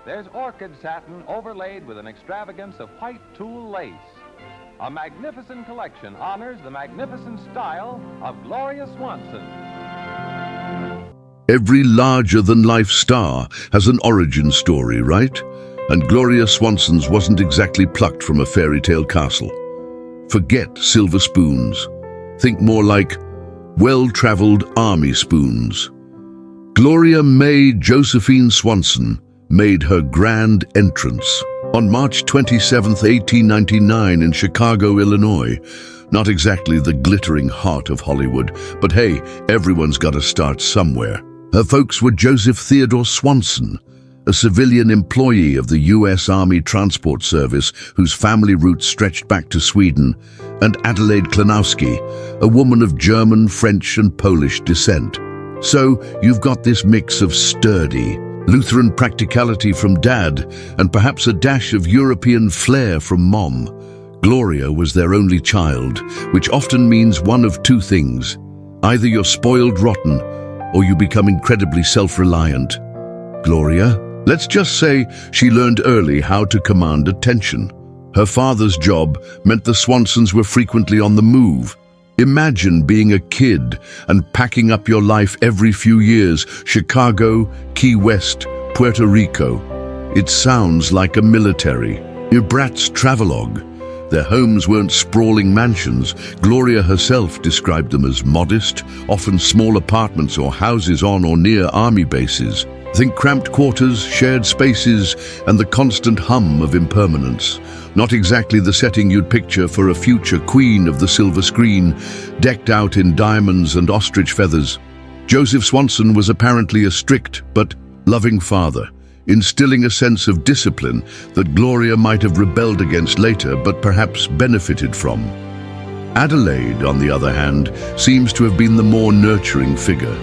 there's orchid satin overlaid with an extravagance of white tulle lace. A magnificent collection honors the magnificent style of Gloria Swanson. Every larger-than-life star has an origin story, right? And Gloria Swanson's wasn't exactly plucked from a fairy tale castle. Forget silver spoons. Think more like well-traveled army spoons. Gloria May Josephine Swanson made her grand entrance on March 27, 1899 in Chicago, Illinois. Not exactly the glittering heart of Hollywood, but hey, everyone's got to start somewhere. Her folks were Joseph Theodore Swanson, a civilian employee of the U.S. Army Transport Service whose family roots stretched back to Sweden, and Adelaide Klanowski, a woman of German, French, and Polish descent. So you've got this mix of sturdy, Lutheran practicality from Dad, and perhaps a dash of European flair from Mom. Gloria was their only child, which often means one of two things. Either you're spoiled rotten, or you become incredibly self-reliant. Gloria, let's just say she learned early how to command attention. Her father's job meant the Swansons were frequently on the move. Imagine being a kid and packing up your life every few years, Chicago, Key West, Puerto Rico. It sounds like a military, brat's travelogue. Their homes weren't sprawling mansions. Gloria herself described them as modest, often small apartments or houses on or near army bases. Think cramped quarters, shared spaces, and the constant hum of impermanence. Not exactly the setting you'd picture for a future queen of the silver screen, decked out in diamonds and ostrich feathers. Joseph Swanson was apparently a strict but loving father, instilling a sense of discipline that Gloria might have rebelled against later but perhaps benefited from. Adelaide, on the other hand, seems to have been the more nurturing figure,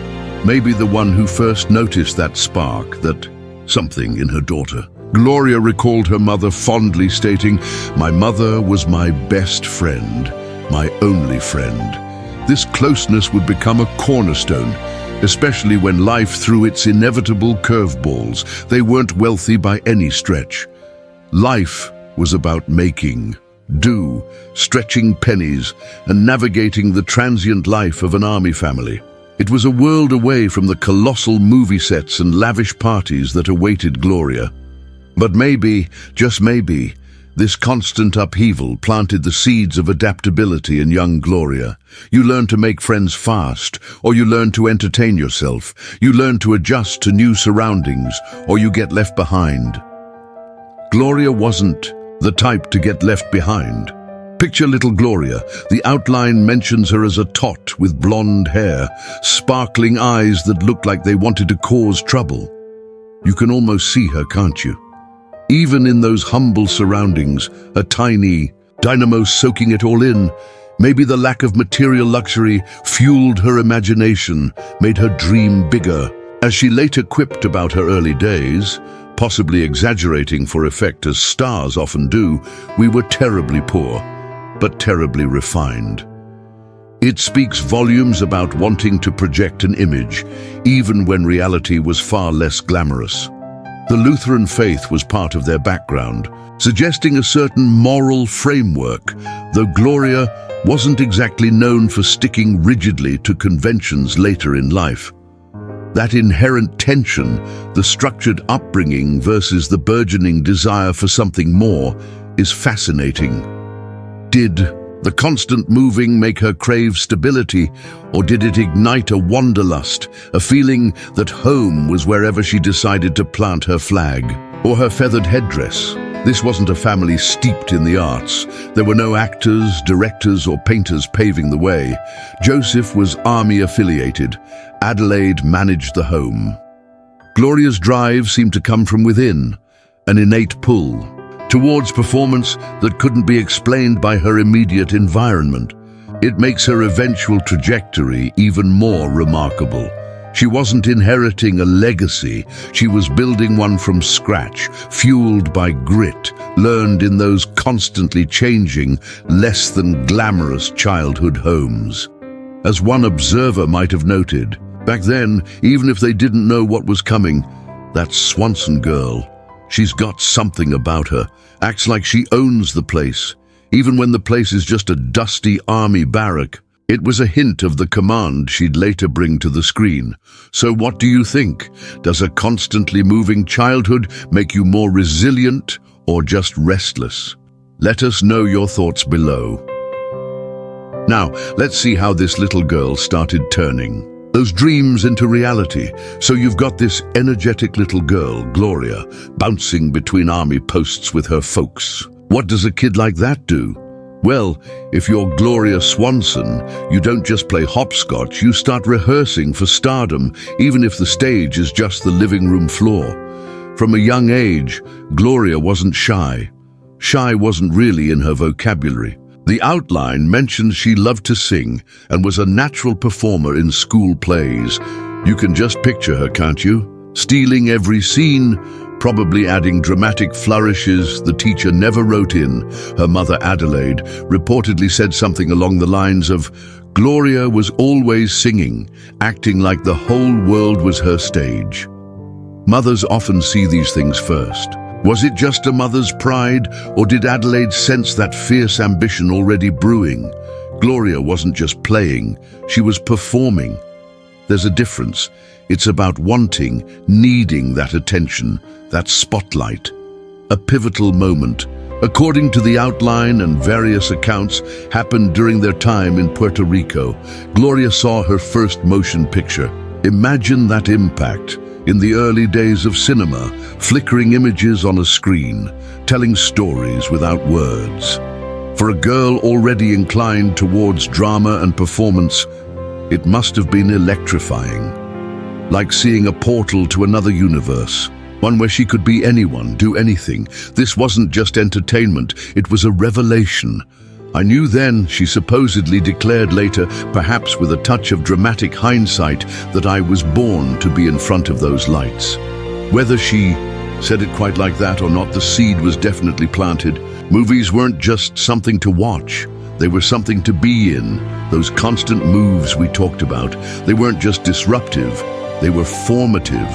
maybe the one who first noticed that spark, that something in her daughter. Gloria recalled her mother fondly stating, "My mother was my best friend, my only friend." This closeness would become a cornerstone, especially when life threw its inevitable curveballs. They weren't wealthy by any stretch. Life was about making do, stretching pennies, and navigating the transient life of an army family. It was a world away from the colossal movie sets and lavish parties that awaited Gloria. But maybe, just maybe, this constant upheaval planted the seeds of adaptability in young Gloria. You learn to make friends fast, or you learn to entertain yourself. You learn to adjust to new surroundings, or you get left behind. Gloria wasn't the type to get left behind. Picture little Gloria. The outline mentions her as a tot with blonde hair, sparkling eyes that looked like they wanted to cause trouble. You can almost see her, can't you? Even in those humble surroundings, a tiny dynamo soaking it all in. Maybe the lack of material luxury fueled her imagination, made her dream bigger. As she later quipped about her early days, possibly exaggerating for effect as stars often do, "We were terribly poor, but terribly refined." It speaks volumes about wanting to project an image, even when reality was far less glamorous. The Lutheran faith was part of their background, suggesting a certain moral framework, though Gloria wasn't exactly known for sticking rigidly to conventions later in life. That inherent tension, the structured upbringing versus the burgeoning desire for something more, is fascinating. Did the constant moving make her crave stability, or did it ignite a wanderlust, a feeling that home was wherever she decided to plant her flag? Or her feathered headdress? This wasn't a family steeped in the arts. There were no actors, directors, or painters paving the way. Joseph was army-affiliated. Adelaide managed the home. Gloria's drive seemed to come from within, an innate pull towards performance that couldn't be explained by her immediate environment. It makes her eventual trajectory even more remarkable. She wasn't inheriting a legacy, she was building one from scratch, fueled by grit, learned in those constantly changing, less than glamorous childhood homes. As one observer might have noted, back then, even if they didn't know what was coming, that Swanson girl, She's got something about her, acts like she owns the place, even when the place is just a dusty army barrack. It was a hint of the command she'd later bring to the screen. So what do you think? Does a constantly moving childhood make you more resilient or just restless? Let us know your thoughts below. Now, let's see how this little girl started turning those dreams into reality. So you've got this energetic little girl, Gloria, bouncing between army posts with her folks. What does a kid like that do? Well, if you're Gloria Swanson, you don't just play hopscotch, you start rehearsing for stardom, even if the stage is just the living room floor. From a young age, Gloria wasn't shy. Shy wasn't really in her vocabulary. The outline mentions she loved to sing and was a natural performer in school plays. You can just picture her, can't you? Stealing every scene, probably adding dramatic flourishes the teacher never wrote in. Her mother, Adelaide, reportedly said something along the lines of, "Gloria was always singing, acting like the whole world was her stage." Mothers often see these things first. Was it just a mother's pride, or did Adelaide sense that fierce ambition already brewing? Gloria wasn't just playing, she was performing. There's a difference. It's about wanting, needing that attention, that spotlight. A pivotal moment, according to the outline and various accounts, happened during their time in Puerto Rico. Gloria saw her first motion picture. Imagine that impact. In the early days of cinema, flickering images on a screen, telling stories without words. For a girl already inclined towards drama and performance, it must have been electrifying. Like seeing a portal to another universe, one where she could be anyone, do anything. This wasn't just entertainment, it was a revelation. I knew then, she supposedly declared later, perhaps with a touch of dramatic hindsight, that I was born to be in front of those lights. Whether she said it quite like that or not, the seed was definitely planted. Movies weren't just something to watch, they were something to be in. Those constant moves we talked about, they weren't just disruptive, they were formative.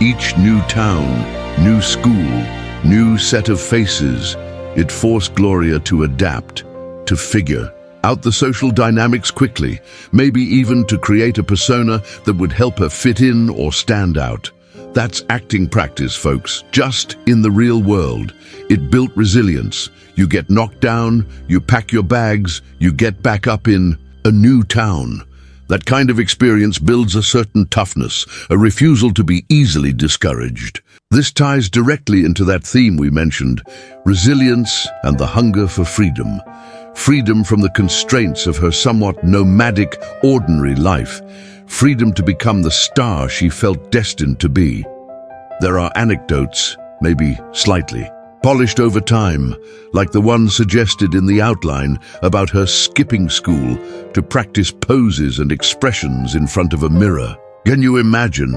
Each new town, new school, new set of faces, it forced Gloria to adapt, to figure out the social dynamics quickly, maybe even to create a persona that would help her fit in or stand out. That's acting practice, folks, just in the real world. It built resilience. You get knocked down, you pack your bags, you get back up in a new town. That kind of experience builds a certain toughness, a refusal to be easily discouraged. This ties directly into that theme we mentioned, resilience and the hunger for freedom. Freedom from the constraints of her somewhat nomadic, ordinary life. Freedom to become the star she felt destined to be. There are anecdotes, maybe slightly polished over time, like the one suggested in the outline about her skipping school to practice poses and expressions in front of a mirror. Can you imagine?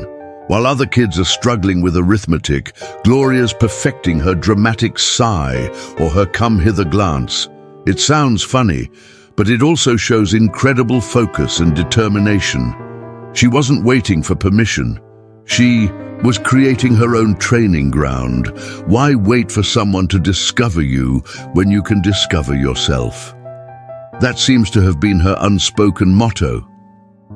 While other kids are struggling with arithmetic, Gloria's perfecting her dramatic sigh or her come-hither glance. It sounds funny, but it also shows incredible focus and determination. She wasn't waiting for permission. She was creating her own training ground. Why wait for someone to discover you when you can discover yourself? That seems to have been her unspoken motto.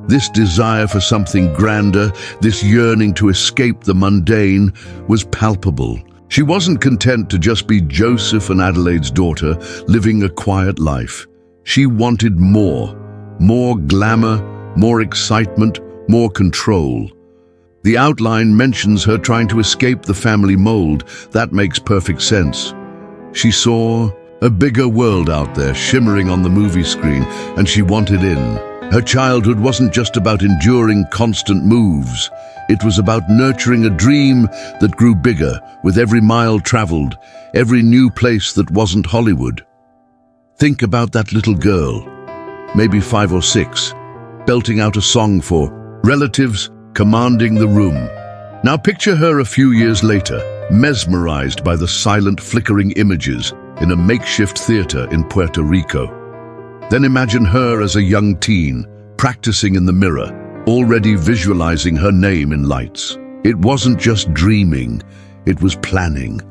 This desire for something grander, this yearning to escape the mundane, was palpable. She wasn't content to just be Joseph and Adelaide's daughter, living a quiet life. She wanted more glamour, more excitement, more control. The outline mentions her trying to escape the family mold. That makes perfect sense. She saw a bigger world out there shimmering on the movie screen, and she wanted in. Her childhood wasn't just about enduring constant moves. It was about nurturing a dream that grew bigger with every mile traveled, every new place that wasn't Hollywood. Think about that little girl, maybe 5 or 6, belting out a song for relatives, commanding the room. Now picture her a few years later, mesmerized by the silent, flickering images in a makeshift theater in Puerto Rico. Then imagine her as a young teen, practicing in the mirror, already visualizing her name in lights. It wasn't just dreaming, It was planning.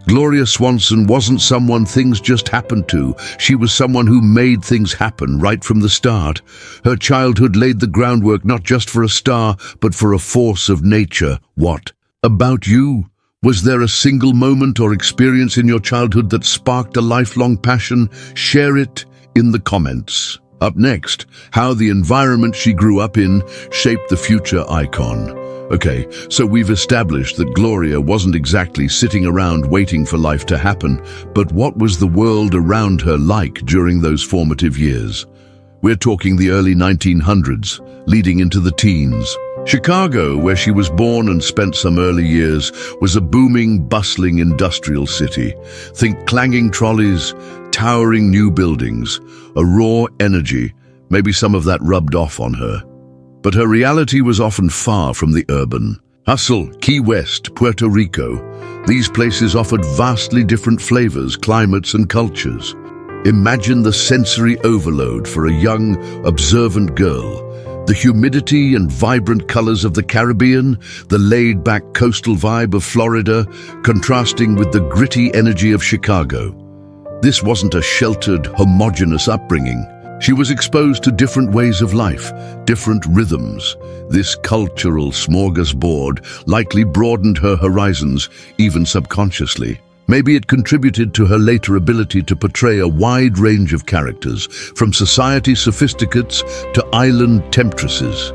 Gloria Swanson wasn't someone things just happened to. She was someone who made things happen right from the start. Her childhood laid the groundwork not just for a star, but for a force of nature. What about you? Was there a single moment or experience in your childhood that sparked a lifelong passion? Share it in the comments. Up next, how the environment she grew up in shaped the future icon. Okay, so we've established that Gloria wasn't exactly sitting around waiting for life to happen, but what was the world around her like during those formative years? We're talking the early 1900s, leading into the teens. Chicago, where she was born and spent some early years, was a booming, bustling industrial city. Think clanging trolleys, towering new buildings, a raw energy. Maybe some of that rubbed off on her. But her reality was often far from the urban. Hustle, Key West, Puerto Rico. These places offered vastly different flavors, climates, and cultures. Imagine the sensory overload for a young, observant girl. The humidity and vibrant colors of the Caribbean, the laid-back coastal vibe of Florida, contrasting with the gritty energy of Chicago. This wasn't a sheltered, homogeneous upbringing. She was exposed to different ways of life, different rhythms. This cultural smorgasbord likely broadened her horizons, even subconsciously. Maybe it contributed to her later ability to portray a wide range of characters, from society sophisticates to island temptresses.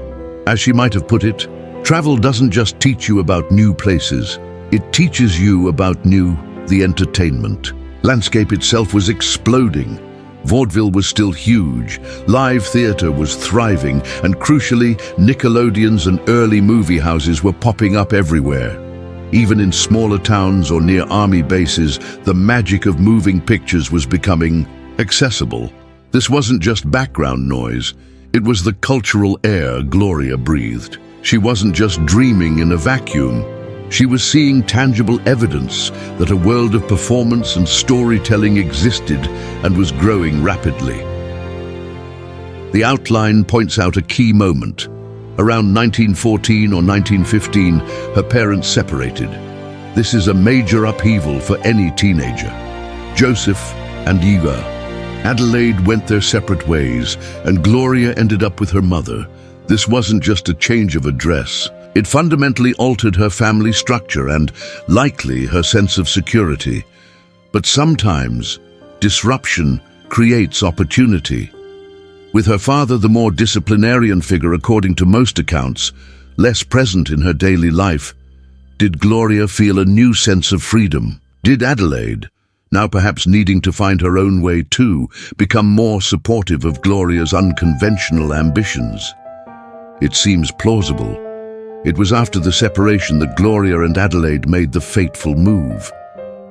As she might have put it, travel doesn't just teach you about new places, it teaches you about the entertainment. Landscape itself was exploding. Vaudeville was still huge, live theater was thriving, and crucially, Nickelodeons and early movie houses were popping up everywhere. Even in smaller towns or near army bases, the magic of moving pictures was becoming accessible. This wasn't just background noise, it was the cultural air Gloria breathed. She wasn't just dreaming in a vacuum. She was seeing tangible evidence that a world of performance and storytelling existed and was growing rapidly. The outline points out a key moment. Around 1914 or 1915, her parents separated. This is a major upheaval for any teenager. Joseph and Eva. Adelaide went their separate ways, and Gloria ended up with her mother. This wasn't just a change of address. It fundamentally altered her family structure and, likely, her sense of security. But sometimes, disruption creates opportunity. With her father, the more disciplinarian figure according to most accounts, less present in her daily life, did Gloria feel a new sense of freedom? Did Adelaide, now perhaps needing to find her own way too, become more supportive of Gloria's unconventional ambitions? It seems plausible. It was after the separation that Gloria and Adelaide made the fateful move.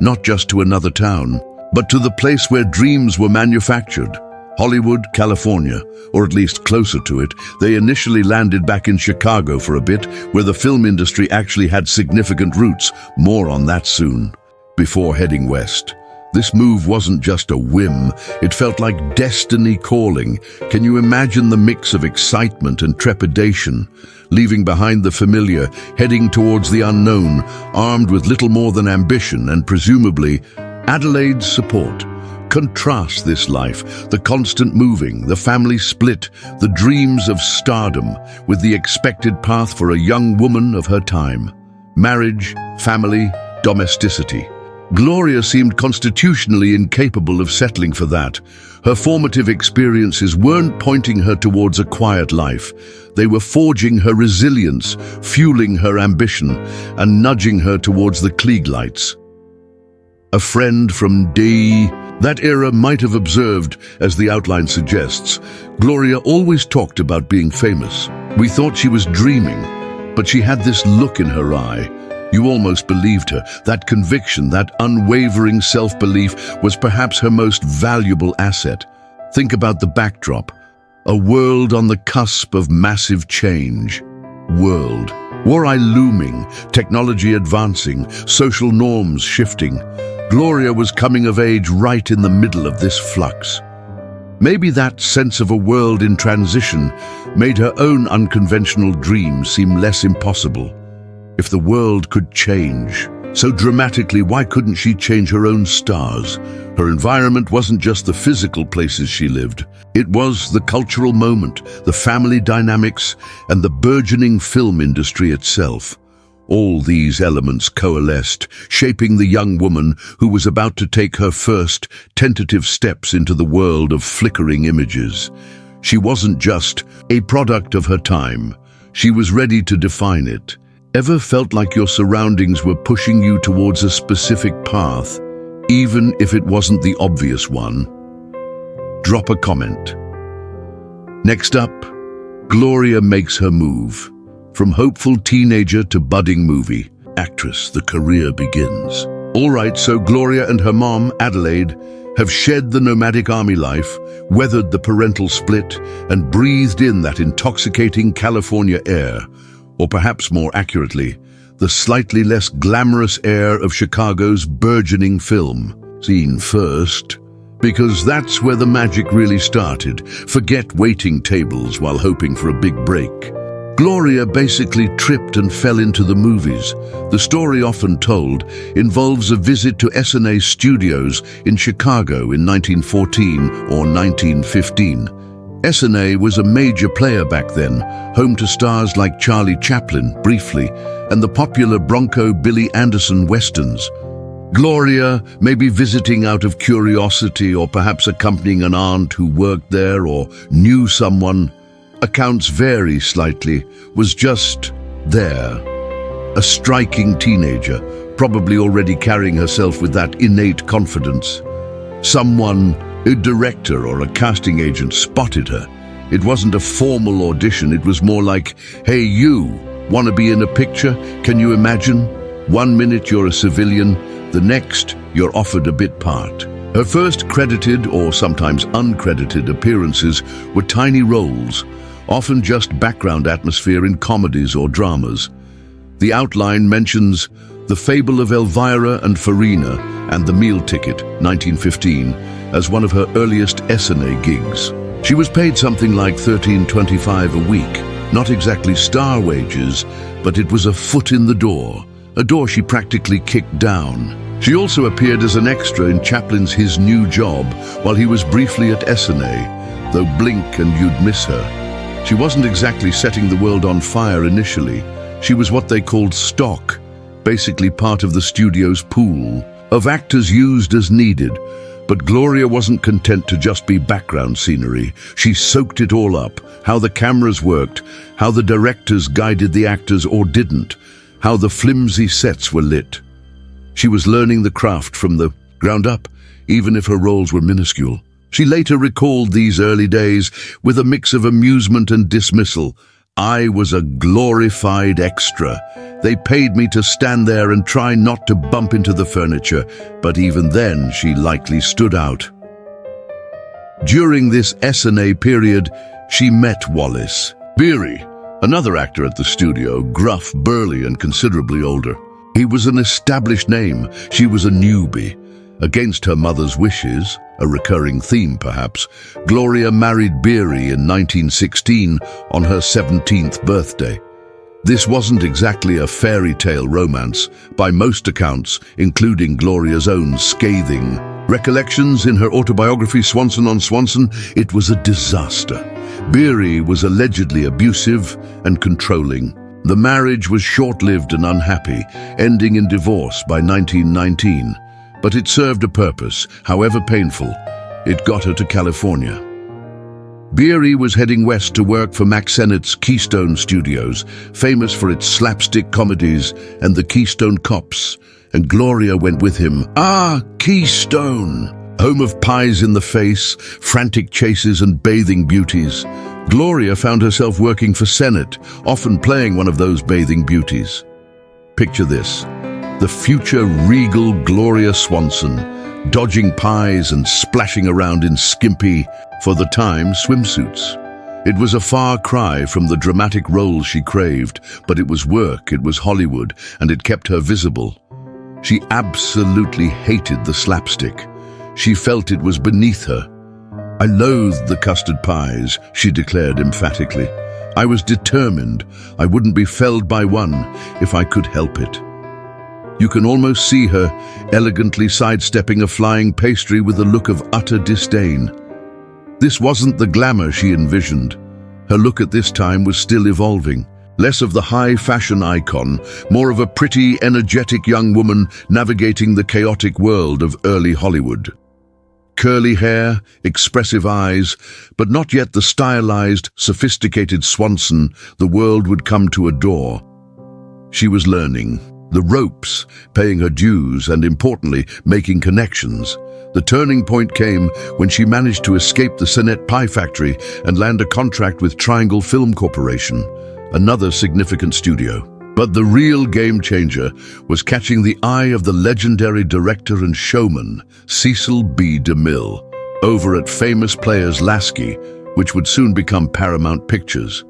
Not just to another town, but to the place where dreams were manufactured. Hollywood, California, or at least closer to it. They initially landed back in Chicago for a bit, where the film industry actually had significant roots. More on that soon. Before heading west. This move wasn't just a whim, it felt like destiny calling. Can you imagine the mix of excitement and trepidation? Leaving behind the familiar, heading towards the unknown, armed with little more than ambition and presumably Adelaide's support. Contrast this life, the constant moving, the family split, the dreams of stardom, with the expected path for a young woman of her time. Marriage, family, domesticity. Gloria seemed constitutionally incapable of settling for that. Her formative experiences weren't pointing her towards a quiet life. They were forging her resilience, fueling her ambition, and nudging her towards the Klieg lights. A friend from that era might have observed, as the outline suggests, Gloria always talked about being famous. We thought she was dreaming, but she had this look in her eye. You almost believed her. That conviction, that unwavering self-belief was perhaps her most valuable asset. Think about the backdrop. A world on the cusp of massive change. WWII looming, technology advancing, social norms shifting. Gloria was coming of age right in the middle of this flux. Maybe that sense of a world in transition made her own unconventional dreams seem less impossible. If the world could change, So dramatically, why couldn't she change her own stars? Her environment wasn't just the physical places she lived. It was the cultural moment, the family dynamics, and the burgeoning film industry itself. All these elements coalesced, shaping the young woman who was about to take her first tentative steps into the world of flickering images. She wasn't just a product of her time. She was ready to define it. Ever felt like your surroundings were pushing you towards a specific path, even if it wasn't the obvious one? Drop a comment. Next up, Gloria makes her move. From hopeful teenager to budding movie actress, the career begins. All right, so Gloria and her mom, Adelaide, have shed the nomadic army life, weathered the parental split, and breathed in that intoxicating California air, or perhaps more accurately, the slightly less glamorous air of Chicago's burgeoning film scene first, because that's where the magic really started. Forget waiting tables while hoping for a big break. Gloria basically tripped and fell into the movies. The story, often told, involves a visit to S&A Studios in Chicago in 1914 or 1915. S&A was a major player back then, home to stars like Charlie Chaplin, briefly, and the popular Bronco Billy Anderson westerns. Gloria, maybe visiting out of curiosity or perhaps accompanying an aunt who worked there or knew someone, accounts vary slightly, was just there. A striking teenager, probably already carrying herself with that innate confidence. Someone, a director or a casting agent, spotted her. It wasn't a formal audition, it was more like, hey you, want to be in a picture? Can you imagine? 1 minute you're a civilian, the next you're offered a bit part. Her first credited or sometimes uncredited appearances were tiny roles, often just background atmosphere in comedies or dramas. The outline mentions The Fable of Elvira and Farina and The Meal Ticket, 1915, as one of her earliest S&A gigs. She was paid something like $13.25 a week, not exactly star wages, but it was a foot in the door, a door she practically kicked down. She also appeared as an extra in Chaplin's His New Job while he was briefly at S&A, though blink and you'd miss her. She wasn't exactly setting the world on fire initially. She was what they called stock, basically part of the studio's pool of actors used as needed. But Gloria wasn't content to just be background scenery. She soaked it all up, how the cameras worked, how the directors guided the actors or didn't, how the flimsy sets were lit. She was learning the craft from the ground up, even if her roles were minuscule. She later recalled these early days with a mix of amusement and dismissal. I was a glorified extra. They paid me to stand there and try not to bump into the furniture, but even then she likely stood out. During this S&A period, she met Wallace Beery, another actor at the studio, gruff, burly, and considerably older. He was an established name. She was a newbie. Against her mother's wishes, a recurring theme perhaps, Gloria married Beery in 1916 on her 17th birthday. This wasn't exactly a fairy tale romance, by most accounts, including Gloria's own scathing recollections in her autobiography Swanson on Swanson. It was a disaster. Beery was allegedly abusive and controlling. The marriage was short-lived and unhappy, ending in divorce by 1919. But it served a purpose, however painful. It got her to California. Beery was heading west to work for Mack Sennett's Keystone Studios, famous for its slapstick comedies and the Keystone Cops, and Gloria went with him. Ah, Keystone! Home of pies in the face, frantic chases and bathing beauties. Gloria found herself working for Sennett, often playing one of those bathing beauties. Picture this. The future regal Gloria Swanson, dodging pies and splashing around in skimpy, for the time, swimsuits. It was a far cry from the dramatic roles she craved, but it was work, it was Hollywood, and it kept her visible. She absolutely hated the slapstick. She felt it was beneath her. I loathed the custard pies, she declared emphatically. I was determined I wouldn't be felled by one if I could help it. You can almost see her elegantly sidestepping a flying pastry with a look of utter disdain. This wasn't the glamour she envisioned. Her look at this time was still evolving. Less of the high fashion icon, more of a pretty, energetic young woman navigating the chaotic world of early Hollywood. Curly hair, expressive eyes, but not yet the stylized, sophisticated Swanson the world would come to adore. She was learning the ropes, paying her dues, and importantly, making connections. The turning point came when she managed to escape the Sunset Pie factory and land a contract with Triangle Film Corporation, another significant studio. But the real game changer was catching the eye of the legendary director and showman, Cecil B. DeMille, over at Famous Players Lasky, which would soon become Paramount Pictures.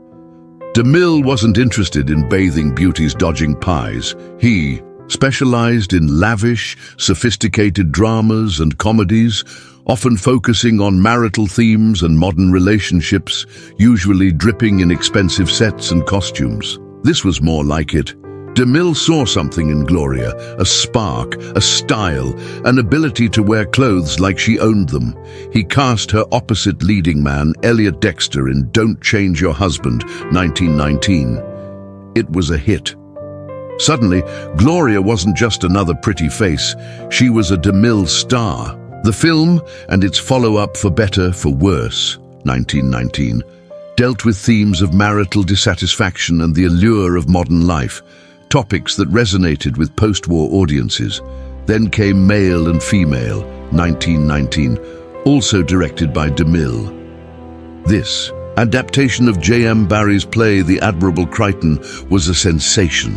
DeMille wasn't interested in bathing beauties dodging pies. He specialized in lavish, sophisticated dramas and comedies, often focusing on marital themes and modern relationships, usually dripping in expensive sets and costumes. This was more like it. DeMille saw something in Gloria, a spark, a style, an ability to wear clothes like she owned them. He cast her opposite leading man, Elliot Dexter, in Don't Change Your Husband, 1919. It was a hit. Suddenly, Gloria wasn't just another pretty face. She was a DeMille star. The film, and its follow-up For Better, For Worse, 1919, dealt with themes of marital dissatisfaction and the allure of modern life, topics that resonated with post-war audiences. Then came Male and Female, 1919, also directed by DeMille. This adaptation of J.M. Barrie's play The Admirable Crichton was a sensation.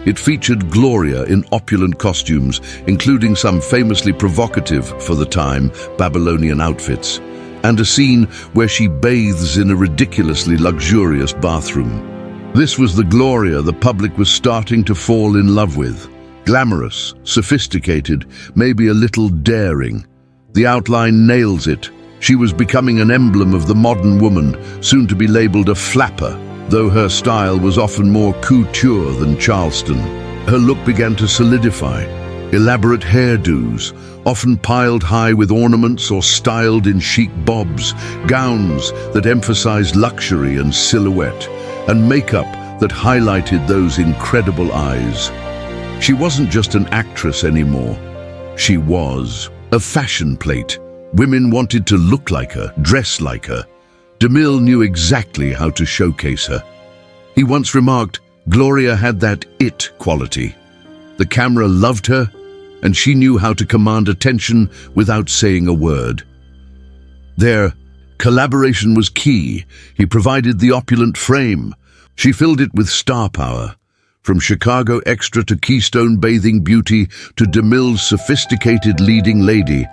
It featured Gloria in opulent costumes, including some famously provocative, for the time, Babylonian outfits, and a scene where she bathes in a ridiculously luxurious bathroom. This was the Gloria the public was starting to fall in love with. Glamorous, sophisticated, maybe a little daring. The outline nails it. She was becoming an emblem of the modern woman, soon to be labeled a flapper, though her style was often more couture than Charleston. Her look began to solidify. Elaborate hairdos, often piled high with ornaments or styled in chic bobs, gowns that emphasized luxury and silhouette, and makeup that highlighted those incredible eyes. She wasn't just an actress anymore. She was a fashion plate. Women wanted to look like her, dress like her. DeMille knew exactly how to showcase her. He once remarked, Gloria had that it quality. The camera loved her, and she knew how to command attention without saying a word. Their collaboration was key. He provided the opulent frame. She filled it with star power. From Chicago extra to Keystone bathing beauty to DeMille's sophisticated leading lady,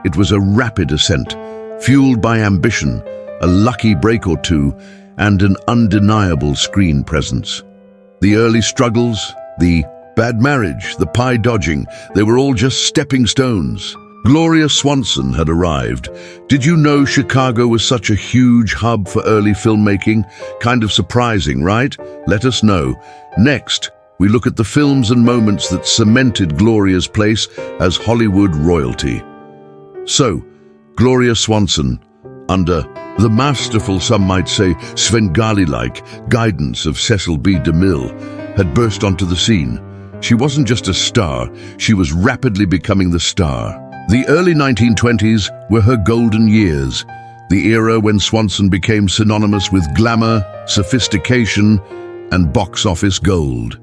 it was a rapid ascent, fueled by ambition, a lucky break or two, and an undeniable screen presence. The early struggles, the bad marriage, the pie dodging, they were all just stepping stones. Gloria Swanson had arrived. Did you know Chicago was such a huge hub for early filmmaking? Kind of surprising, right? Let us know. Next, we look at the films and moments that cemented Gloria's place as Hollywood royalty. So, Gloria Swanson, under the masterful, some might say, Svengali-like guidance of Cecil B. DeMille, had burst onto the scene. She wasn't just a star, she was rapidly becoming the star. The early 1920s were her golden years, the era when Swanson became synonymous with glamour, sophistication, and box office gold.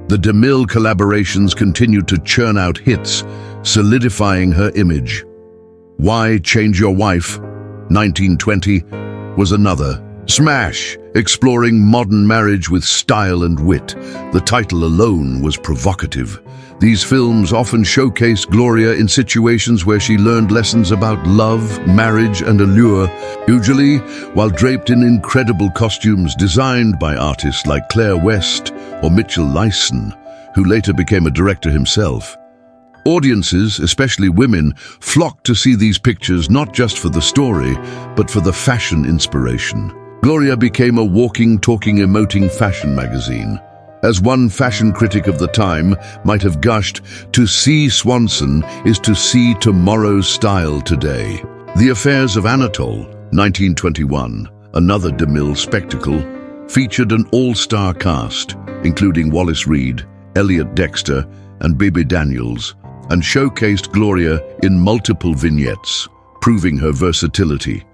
The DeMille collaborations continued to churn out hits, solidifying her image. Why Change Your Wife, 1920, was another smash, exploring modern marriage with style and wit. The title alone was provocative. These films often showcased Gloria in situations where she learned lessons about love, marriage, and allure, usually while draped in incredible costumes designed by artists like Claire West or Mitchell Leisen, who later became a director himself. Audiences, especially women, flocked to see these pictures not just for the story, but for the fashion inspiration. Gloria became a walking, talking, emoting fashion magazine. As one fashion critic of the time might have gushed, to see Swanson is to see tomorrow's style today. The Affairs of Anatole, 1921, another DeMille spectacle, featured an all-star cast, including Wallace Reid, Elliot Dexter, and Bibi Daniels, and showcased Gloria in multiple vignettes, proving her versatility.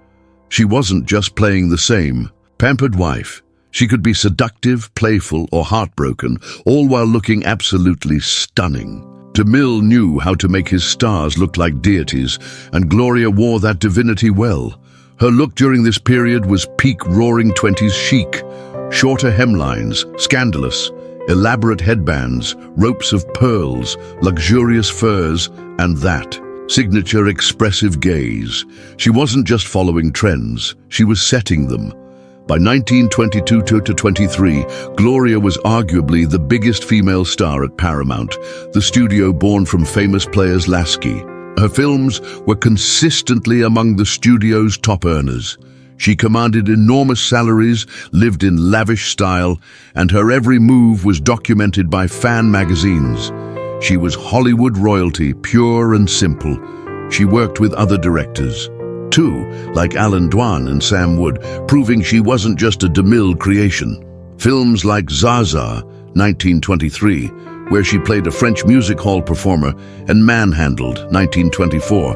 She wasn't just playing the same pampered wife. She could be seductive, playful, or heartbroken, all while looking absolutely stunning. DeMille knew how to make his stars look like deities, and Gloria wore that divinity well. Her look during this period was peak roaring 20s chic. Shorter hemlines, scandalous, elaborate headbands, ropes of pearls, luxurious furs, and that signature expressive gaze. She wasn't just following trends, she was setting them. By 1922-23, Gloria was arguably the biggest female star at Paramount, the studio born from famous players Lasky. Her films were consistently among the studio's top earners. She commanded enormous salaries, lived in lavish style, and her every move was documented by fan magazines. She was Hollywood royalty, pure and simple. She worked with other directors, too, like Alan Dwan and Sam Wood, proving she wasn't just a DeMille creation. Films like Zaza, 1923, where she played a French music hall performer, and Manhandled, 1924,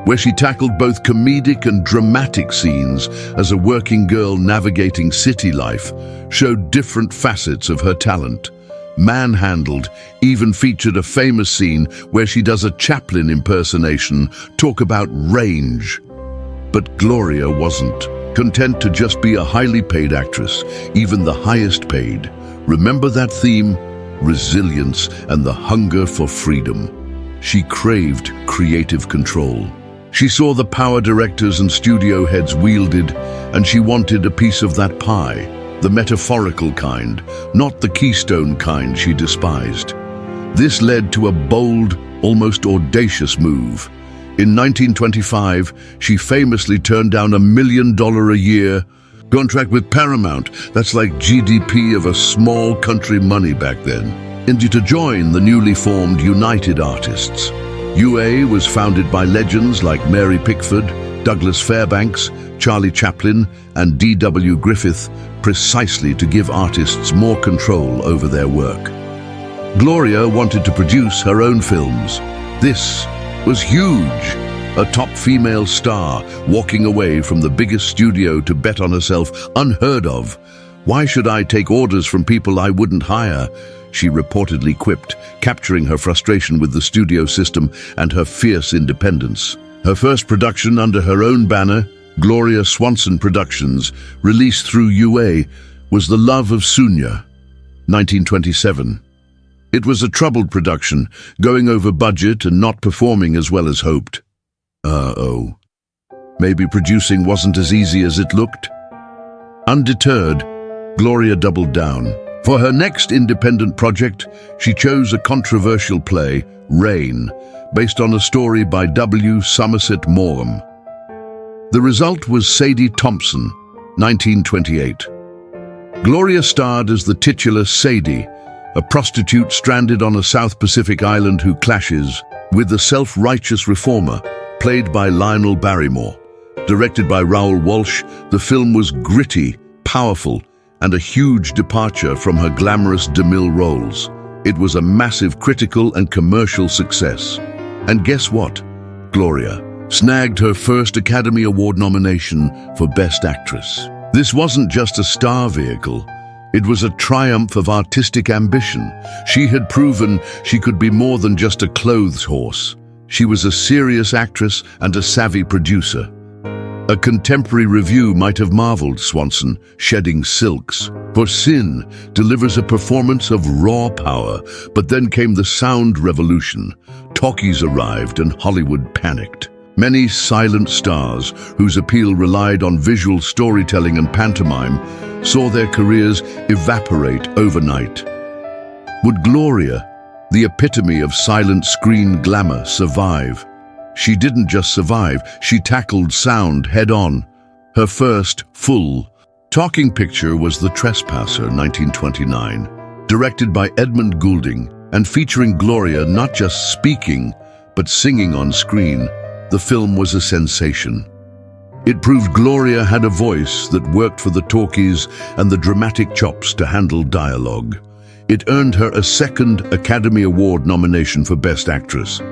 where she tackled both comedic and dramatic scenes as a working girl navigating city life, showed different facets of her talent. Manhandled even featured a famous scene where she does a Chaplin impersonation. Talk about range. But Gloria wasn't content to just be a highly paid actress, even the highest paid. Remember that theme? Resilience and the hunger for freedom. She craved creative control. She saw the power directors and studio heads wielded, and she wanted a piece of that pie, the metaphorical kind, not the keystone kind she despised. This led to a bold, almost audacious move. In 1925, she famously turned down $1 million a year contract with Paramount. That's like GDP of a small country money back then. And to join the newly formed United Artists. UA was founded by legends like Mary Pickford, Douglas Fairbanks, Charlie Chaplin, and D.W. Griffith, precisely to give artists more control over their work. Gloria wanted to produce her own films. This was huge. A top female star walking away from the biggest studio to bet on herself, unheard of. "Why should I take orders from people I wouldn't hire?" she reportedly quipped, capturing her frustration with the studio system and her fierce independence. Her first production under her own banner, Gloria Swanson Productions, released through UA, was The Love of Sunya, 1927. It was a troubled production, going over budget and not performing as well as hoped. Maybe producing wasn't as easy as it looked? Undeterred, Gloria doubled down. For her next independent project, she chose a controversial play, Rain, based on a story by W. Somerset Maugham. The result was Sadie Thompson, 1928. Gloria starred as the titular Sadie, a prostitute stranded on a South Pacific island who clashes with the self-righteous reformer, played by Lionel Barrymore. Directed by Raoul Walsh, the film was gritty, powerful, and a huge departure from her glamorous DeMille roles. It was a massive critical and commercial success. And guess what? Gloria snagged her first Academy Award nomination for Best Actress. This wasn't just a star vehicle. It was a triumph of artistic ambition. She had proven she could be more than just a clothes horse. She was a serious actress and a savvy producer. A contemporary review might have marveled Swanson, shedding silks. For Sin delivers a performance of raw power, but then came the sound revolution. Talkies arrived and Hollywood panicked. Many silent stars, whose appeal relied on visual storytelling and pantomime, saw their careers evaporate overnight. Would Gloria, the epitome of silent screen glamour, survive? She didn't just survive, she tackled sound head-on. Her first full talking picture was The Trespasser, 1929. Directed by Edmund Goulding and featuring Gloria not just speaking, but singing on screen, the film was a sensation. It proved Gloria had a voice that worked for the talkies and the dramatic chops to handle dialogue. It earned her a second Academy Award nomination for Best Actress.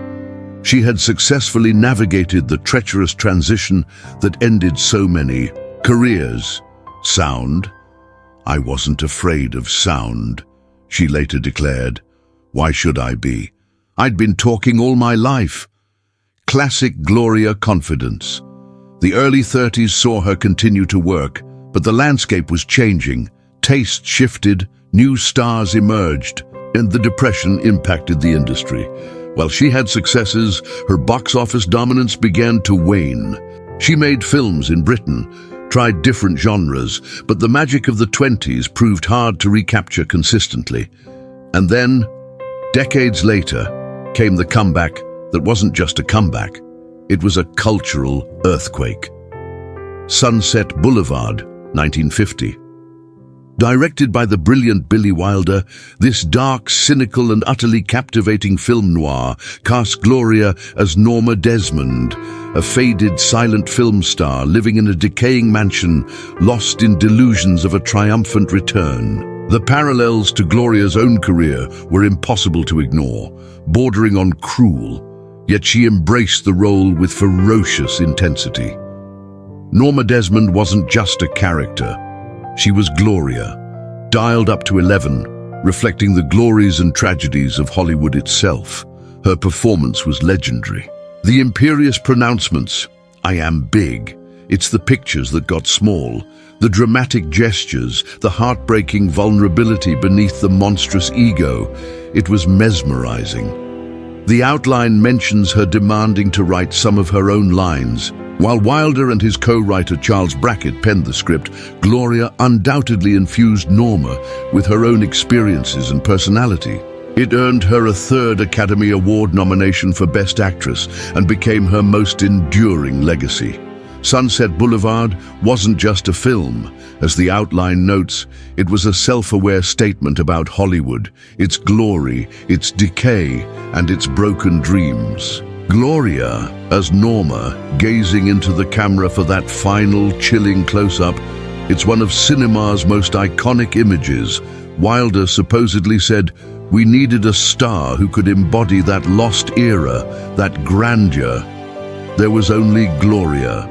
She had successfully navigated the treacherous transition that ended so many careers. Sound? I wasn't afraid of sound, she later declared. Why should I be? I'd been talking all my life. Classic Gloria confidence. The early 30s saw her continue to work, but the landscape was changing. Taste shifted, new stars emerged, and the Depression impacted the industry. While she had successes, her box office dominance began to wane. She made films in Britain, tried different genres, but the magic of the 20s proved hard to recapture consistently. And then, decades later, came the comeback that wasn't just a comeback. It was a cultural earthquake. Sunset Boulevard, 1950. Directed by the brilliant Billy Wilder, this dark, cynical and utterly captivating film noir cast Gloria as Norma Desmond, a faded silent film star living in a decaying mansion, lost in delusions of a triumphant return. The parallels to Gloria's own career were impossible to ignore, bordering on cruel, yet she embraced the role with ferocious intensity. Norma Desmond wasn't just a character. She was Gloria, dialed up to 11, reflecting the glories and tragedies of Hollywood itself. Her performance was legendary. The imperious pronouncements, "I am big," it's the pictures that got small, the dramatic gestures, the heartbreaking vulnerability beneath the monstrous ego. It was mesmerizing. The outline mentions her demanding to write some of her own lines. While Wilder and his co-writer Charles Brackett penned the script, Gloria undoubtedly infused Norma with her own experiences and personality. It earned her a third Academy Award nomination for Best Actress and became her most enduring legacy. Sunset Boulevard wasn't just a film. As the outline notes, it was a self-aware statement about Hollywood, its glory, its decay, and its broken dreams. Gloria, as Norma, gazing into the camera for that final, chilling close-up, it's one of cinema's most iconic images. Wilder supposedly said, "We needed a star who could embody that lost era, that grandeur." There was only Gloria.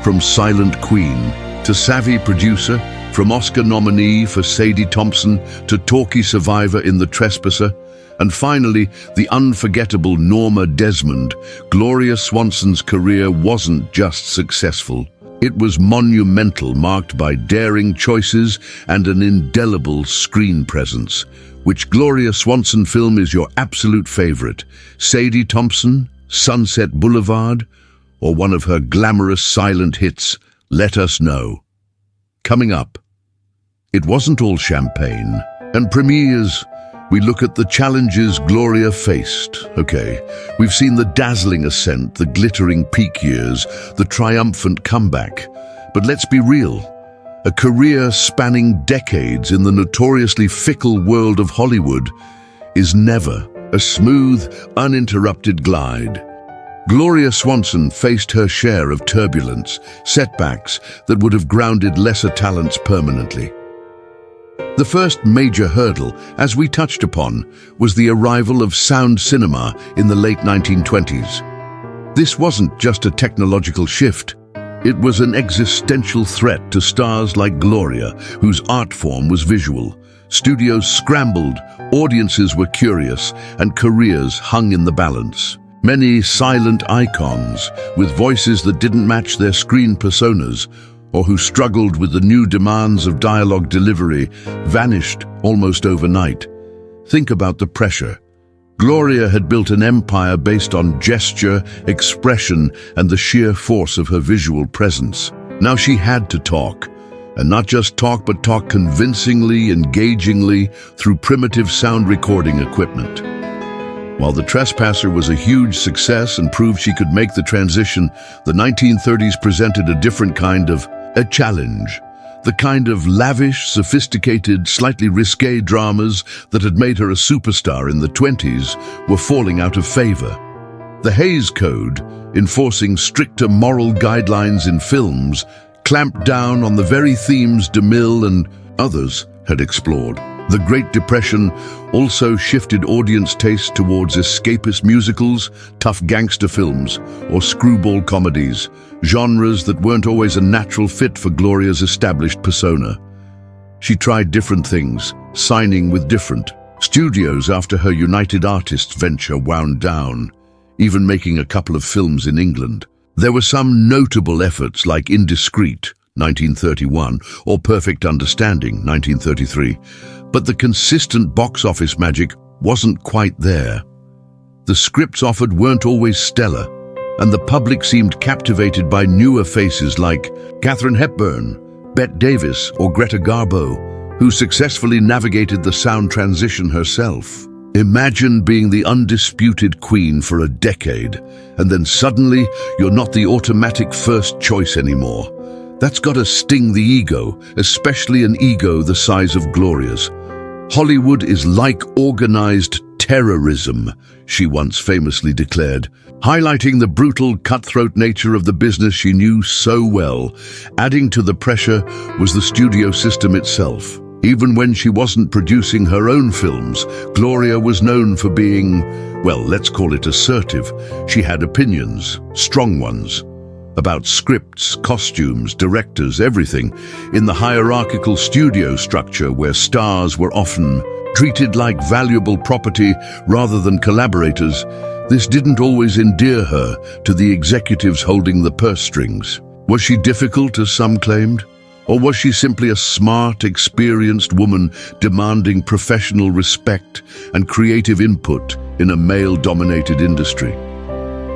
From silent queen to savvy producer, from Oscar nominee for Sadie Thompson to talkie survivor in The Trespasser, and finally, the unforgettable Norma Desmond, Gloria Swanson's career wasn't just successful. It was monumental, marked by daring choices and an indelible screen presence. Which Gloria Swanson film is your absolute favorite? Sadie Thompson, Sunset Boulevard, or one of her glamorous silent hits? Let us know. Coming up, it wasn't all champagne. And premieres, we look at the challenges Gloria faced. Okay, we've seen the dazzling ascent, the glittering peak years, the triumphant comeback. But let's be real. A career spanning decades in the notoriously fickle world of Hollywood is never a smooth, uninterrupted glide. Gloria Swanson faced her share of turbulence, setbacks that would have grounded lesser talents permanently. The first major hurdle, as we touched upon, was the arrival of sound cinema in the late 1920s. This wasn't just a technological shift. It was an existential threat to stars like Gloria, whose art form was visual. Studios scrambled, audiences were curious, and careers hung in the balance. Many silent icons, with voices that didn't match their screen personas, or who struggled with the new demands of dialogue delivery, vanished almost overnight. Think about the pressure. Gloria had built an empire based on gesture, expression, and the sheer force of her visual presence. Now she had to talk, and not just talk, but talk convincingly, engagingly, through primitive sound recording equipment. While The Trespasser was a huge success and proved she could make the transition, the 1930s presented a different kind of a challenge. The kind of lavish, sophisticated, slightly risque dramas that had made her a superstar in the 20s were falling out of favor. The Hays Code, enforcing stricter moral guidelines in films, clamped down on the very themes DeMille and others had explored. The Great Depression also shifted audience taste towards escapist musicals, tough gangster films, or screwball comedies, genres that weren't always a natural fit for Gloria's established persona. She tried different things, signing with different studios after her United Artists venture wound down, even making a couple of films in England. There were some notable efforts like Indiscreet, 1931, or Perfect Understanding, 1933, but the consistent box office magic wasn't quite there. The scripts offered weren't always stellar, and the public seemed captivated by newer faces like Katharine Hepburn, Bette Davis, or Greta Garbo, who successfully navigated the sound transition herself. Imagine being the undisputed queen for a decade, and then suddenly you're not the automatic first choice anymore. That's gotta sting the ego, especially an ego the size of Gloria's. Hollywood is like organized terrorism, she once famously declared, highlighting the brutal, cutthroat nature of the business she knew so well. Adding to the pressure was the studio system itself. Even when she wasn't producing her own films, Gloria was known for being, well, let's call it assertive. She had opinions, strong ones, about scripts, costumes, directors, everything, in the hierarchical studio structure where stars were often treated like valuable property rather than collaborators. This didn't always endear her to the executives holding the purse strings. Was she difficult, as some claimed? Or was she simply a smart, experienced woman demanding professional respect and creative input in a male-dominated industry?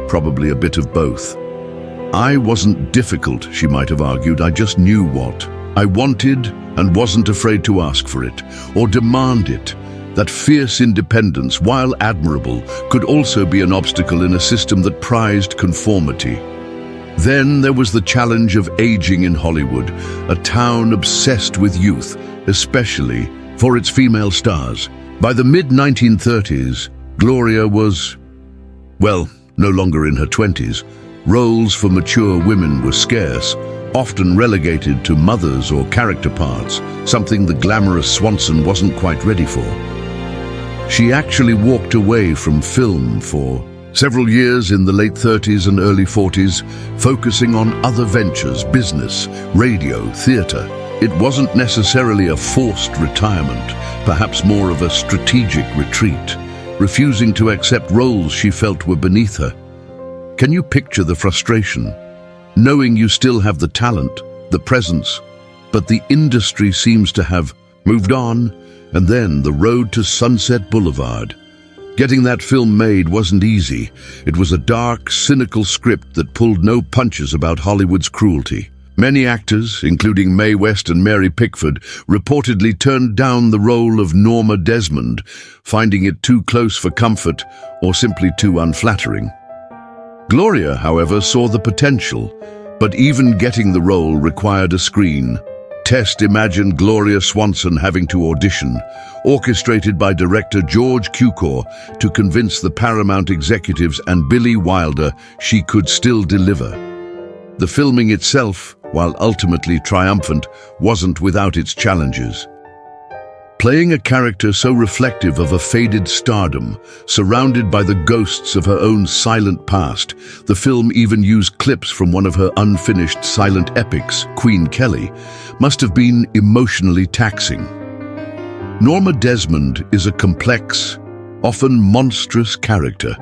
Probably a bit of both. I wasn't difficult, she might have argued, I just knew what I wanted and wasn't afraid to ask for it, or demand it. That fierce independence, while admirable, could also be an obstacle in a system that prized conformity. Then there was the challenge of aging in Hollywood, a town obsessed with youth, especially for its female stars. By the mid-1930s, Gloria was, well, no longer in her 20s. Roles for mature women were scarce, often relegated to mothers or character parts, something the glamorous Swanson wasn't quite ready for. She actually walked away from film for several years in the late 30s and early 40s, focusing on other ventures, business, radio, theater. It wasn't necessarily a forced retirement, perhaps more of a strategic retreat, refusing to accept roles she felt were beneath her. Can you picture the frustration, knowing you still have the talent, the presence, but the industry seems to have moved on? And then the road to Sunset Boulevard. Getting that film made wasn't easy. It was a dark, cynical script that pulled no punches about Hollywood's cruelty. Many actors, including Mae West and Mary Pickford, reportedly turned down the role of Norma Desmond, finding it too close for comfort or simply too unflattering. Gloria, however, saw the potential, but even getting the role required a screen. Imagine Gloria Swanson having to audition, orchestrated by director George Cukor to convince the Paramount executives and Billy Wilder she could still deliver. The filming itself, while ultimately triumphant, wasn't without its challenges. Playing a character so reflective of a faded stardom, surrounded by the ghosts of her own silent past, the film even used clips from one of her unfinished silent epics, Queen Kelly, must have been emotionally taxing. Norma Desmond is a complex, often monstrous character,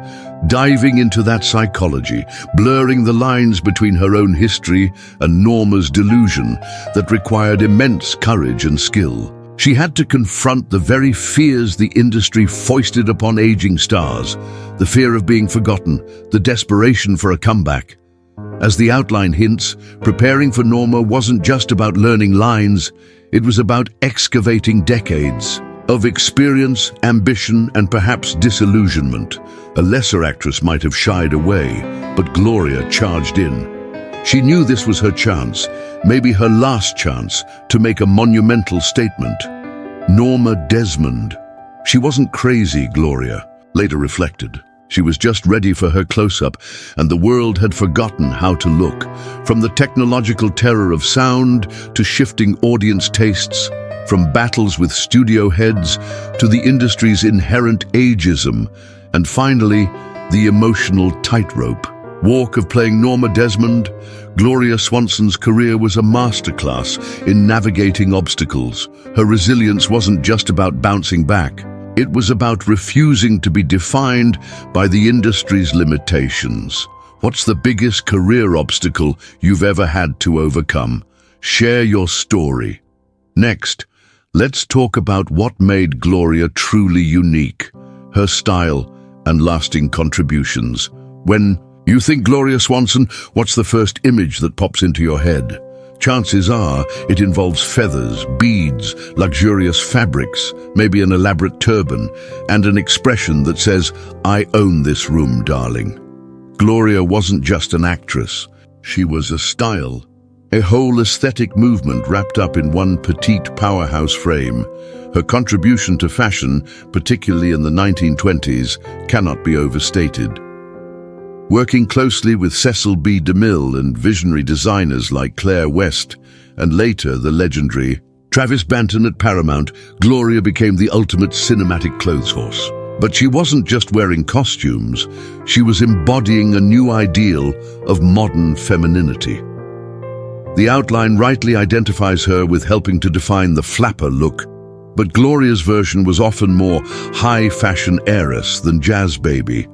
diving into that psychology, blurring the lines between her own history and Norma's delusion that required immense courage and skill. She had to confront the very fears the industry foisted upon aging stars, the fear of being forgotten, the desperation for a comeback. As the outline hints, preparing for Norma wasn't just about learning lines, it was about excavating decades of experience, ambition, and perhaps disillusionment. A lesser actress might have shied away, but Gloria charged in. She knew this was her chance, maybe her last chance, to make a monumental statement. Norma Desmond. She wasn't crazy, Gloria later reflected. She was just ready for her close-up, and the world had forgotten how to look. From the technological terror of sound to shifting audience tastes, from battles with studio heads to the industry's inherent ageism, and finally, the emotional tightrope walk of playing Norma Desmond. Gloria Swanson's career was a masterclass in navigating obstacles. Her resilience wasn't just about bouncing back. It was about refusing to be defined by the industry's limitations. What's the biggest career obstacle you've ever had to overcome? Share your story. Next, let's talk about what made Gloria truly unique, her style and lasting contributions. When you think Gloria Swanson, what's the first image that pops into your head? Chances are it involves feathers, beads, luxurious fabrics, maybe an elaborate turban, and an expression that says, "I own this room, darling." Gloria wasn't just an actress. She was a style, a whole aesthetic movement wrapped up in one petite powerhouse frame. Her contribution to fashion, particularly in the 1920s, cannot be overstated. Working closely with Cecil B. DeMille and visionary designers like Claire West, and later the legendary Travis Banton at Paramount, Gloria became the ultimate cinematic clothes horse. But she wasn't just wearing costumes, she was embodying a new ideal of modern femininity. The outline rightly identifies her with helping to define the flapper look, but Gloria's version was often more high-fashion heiress than jazz baby.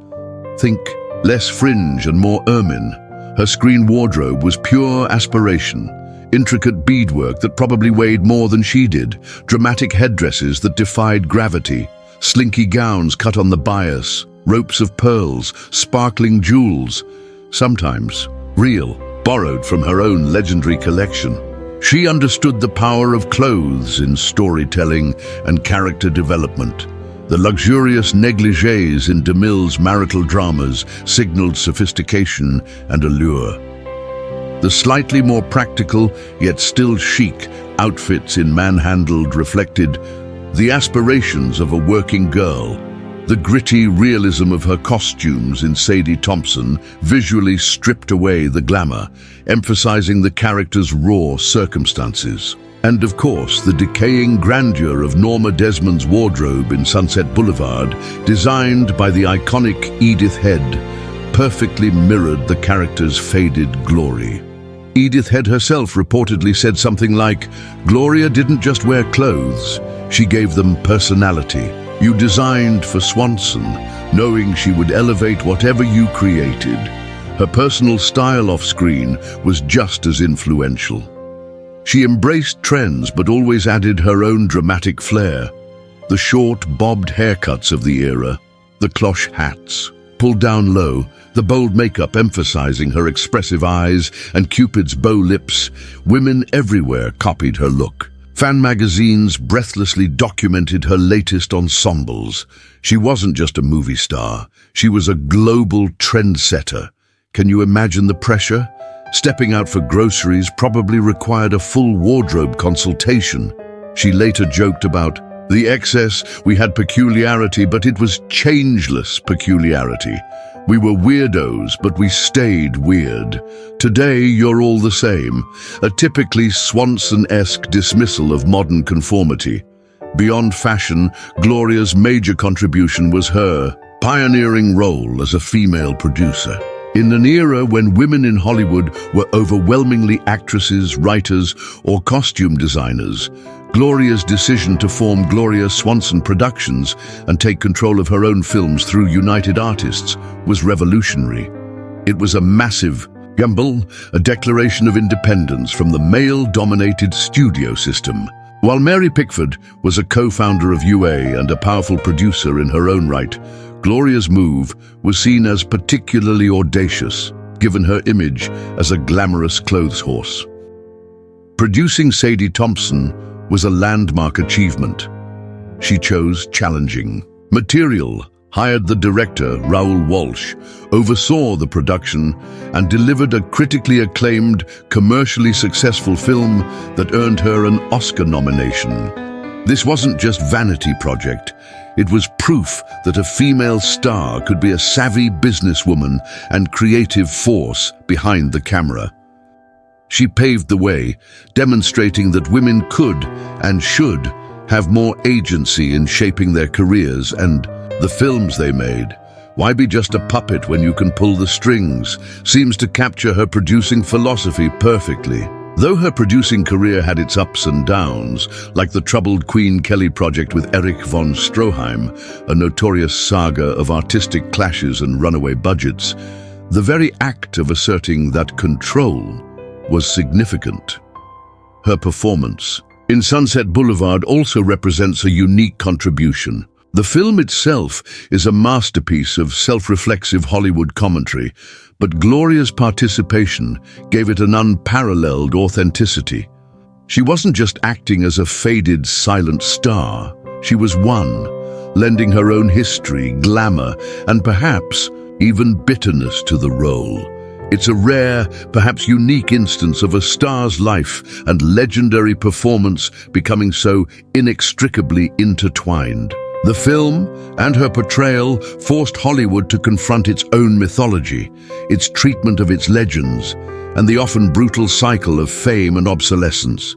Think less fringe and more ermine. Her screen wardrobe was pure aspiration, intricate beadwork that probably weighed more than she did, dramatic headdresses that defied gravity, slinky gowns cut on the bias, ropes of pearls, sparkling jewels, sometimes real, borrowed from her own legendary collection. She understood the power of clothes in storytelling and character development. The luxurious negligés in DeMille's marital dramas signaled sophistication and allure. The slightly more practical, yet still chic, outfits in Manhandled reflected the aspirations of a working girl. The gritty realism of her costumes in Sadie Thompson visually stripped away the glamour, emphasizing the character's raw circumstances. And of course, the decaying grandeur of Norma Desmond's wardrobe in Sunset Boulevard, designed by the iconic Edith Head, perfectly mirrored the character's faded glory. Edith Head herself reportedly said something like, "Gloria didn't just wear clothes, she gave them personality. You designed for Swanson, knowing she would elevate whatever you created." Her personal style off-screen was just as influential. She embraced trends but always added her own dramatic flair. The short, bobbed haircuts of the era, the cloche hats, pulled down low, the bold makeup emphasizing her expressive eyes and Cupid's bow lips, women everywhere copied her look. Fan magazines breathlessly documented her latest ensembles. She wasn't just a movie star, she was a global trendsetter. Can you imagine the pressure? Stepping out for groceries probably required a full wardrobe consultation. She later joked about the excess. We had peculiarity, but it was changeless peculiarity. We were weirdos, but we stayed weird. Today, you're all the same. A typically Swanson-esque dismissal of modern conformity. Beyond fashion, Gloria's major contribution was her pioneering role as a female producer. In an era when women in Hollywood were overwhelmingly actresses, writers, or costume designers, Gloria's decision to form Gloria Swanson Productions and take control of her own films through United Artists was revolutionary. It was a massive gamble, a declaration of independence from the male-dominated studio system. While Mary Pickford was a co-founder of UA and a powerful producer in her own right, Gloria's move was seen as particularly audacious, given her image as a glamorous clothes horse. Producing Sadie Thompson was a landmark achievement. She chose challenging material, hired the director, Raoul Walsh, oversaw the production, and delivered a critically acclaimed, commercially successful film that earned her an Oscar nomination. This wasn't just a vanity project. It was proof that a female star could be a savvy businesswoman and creative force behind the camera. She paved the way, demonstrating that women could and should have more agency in shaping their careers and the films they made. Why be just a puppet when you can pull the strings? Seems to capture her producing philosophy perfectly. Though her producing career had its ups and downs, like the troubled Queen Kelly project with Erich von Stroheim, a notorious saga of artistic clashes and runaway budgets, the very act of asserting that control was significant. Her performance in Sunset Boulevard also represents a unique contribution. The film itself is a masterpiece of self-reflexive Hollywood commentary, but Gloria's participation gave it an unparalleled authenticity. She wasn't just acting as a faded, silent star. She was one, lending her own history, glamour, and perhaps even bitterness to the role. It's a rare, perhaps unique instance of a star's life and legendary performance becoming so inextricably intertwined. The film and her portrayal forced Hollywood to confront its own mythology, its treatment of its legends, and the often brutal cycle of fame and obsolescence.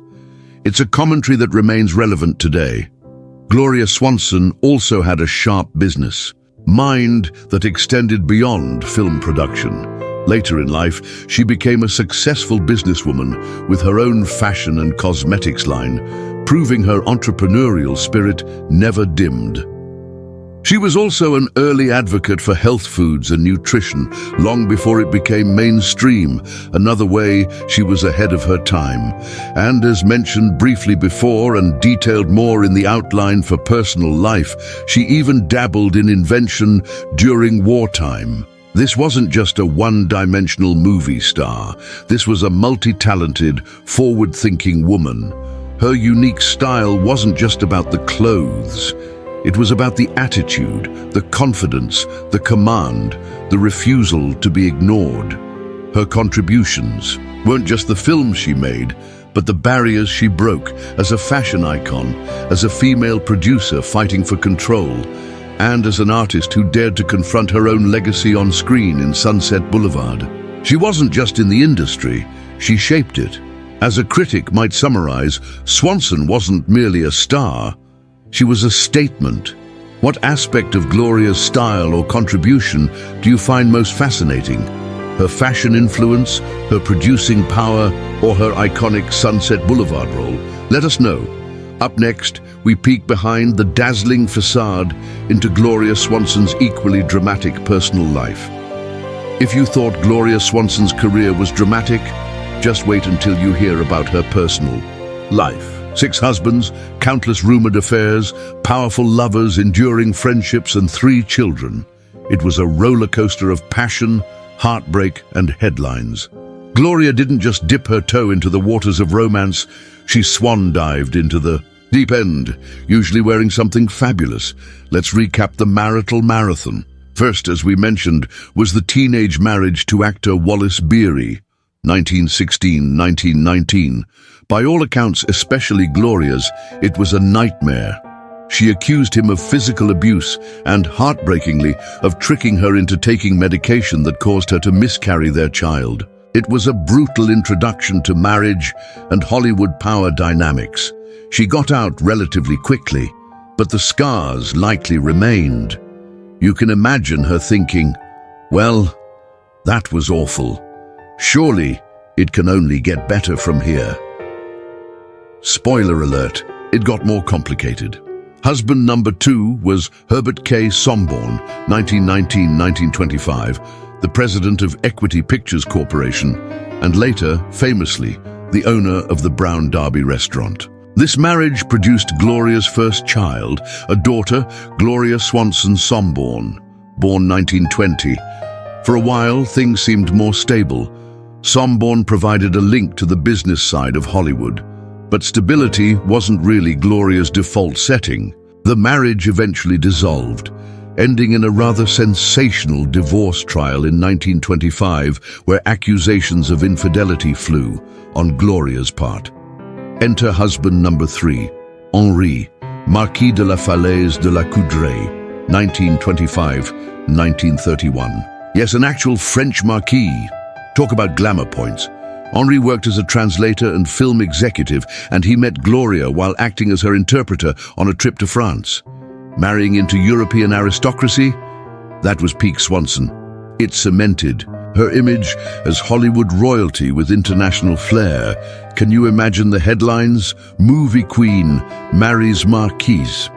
It's a commentary that remains relevant today. Gloria Swanson also had a sharp business mind that extended beyond film production. Later in life, she became a successful businesswoman with her own fashion and cosmetics line, proving her entrepreneurial spirit never dimmed. She was also an early advocate for health foods and nutrition, long before it became mainstream, another way she was ahead of her time. And as mentioned briefly before and detailed more in the outline for personal life, she even dabbled in invention during wartime. This wasn't just a one-dimensional movie star. This was a multi-talented, forward-thinking woman. Her unique style wasn't just about the clothes. It was about the attitude, the confidence, the command, the refusal to be ignored. Her contributions weren't just the films she made, but the barriers she broke as a fashion icon, as a female producer fighting for control, and as an artist who dared to confront her own legacy on screen in Sunset Boulevard. She wasn't just in the industry, she shaped it. As a critic might summarize, Swanson wasn't merely a star, she was a statement. What aspect of Gloria's style or contribution do you find most fascinating? Her fashion influence, her producing power, or her iconic Sunset Boulevard role? Let us know. Up next, we peek behind the dazzling facade into Gloria Swanson's equally dramatic personal life. If you thought Gloria Swanson's career was dramatic, just wait until you hear about her personal life. 6 husbands, countless rumored affairs, powerful lovers, enduring friendships, and 3 children. It was a roller coaster of passion, heartbreak, and headlines. Gloria didn't just dip her toe into the waters of romance, she swan-dived into the deep end, usually wearing something fabulous. Let's recap the marital marathon. First, as we mentioned, was the teenage marriage to actor Wallace Beery, 1916-1919. By all accounts, especially Gloria's, it was a nightmare. She accused him of physical abuse and, heartbreakingly, of tricking her into taking medication that caused her to miscarry their child. It was a brutal introduction to marriage and Hollywood power dynamics. She got out relatively quickly, but the scars likely remained. You can imagine her thinking, well, that was awful. Surely it can only get better from here. Spoiler alert, it got more complicated. Husband number 2 was Herbert K. Somborn, 1919-1925, the president of Equity Pictures Corporation, and later, famously, the owner of the Brown Derby restaurant. This marriage produced Gloria's first child, a daughter, Gloria Swanson Somborn, born 1920. For a while, things seemed more stable. Somborn provided a link to the business side of Hollywood. But stability wasn't really Gloria's default setting. The marriage eventually dissolved, ending in a rather sensational divorce trial in 1925 where accusations of infidelity flew on Gloria's part. Enter husband number 3, Henri, Marquis de la Falaise de la Coudray, 1925-1931. Yes, an actual French marquis. Talk about glamour points. Henri worked as a translator and film executive, and he met Gloria while acting as her interpreter on a trip to France. Marrying into European aristocracy? That was peak Swanson. It cemented her image as Hollywood royalty with international flair. Can you imagine the headlines? Movie queen marries marquise.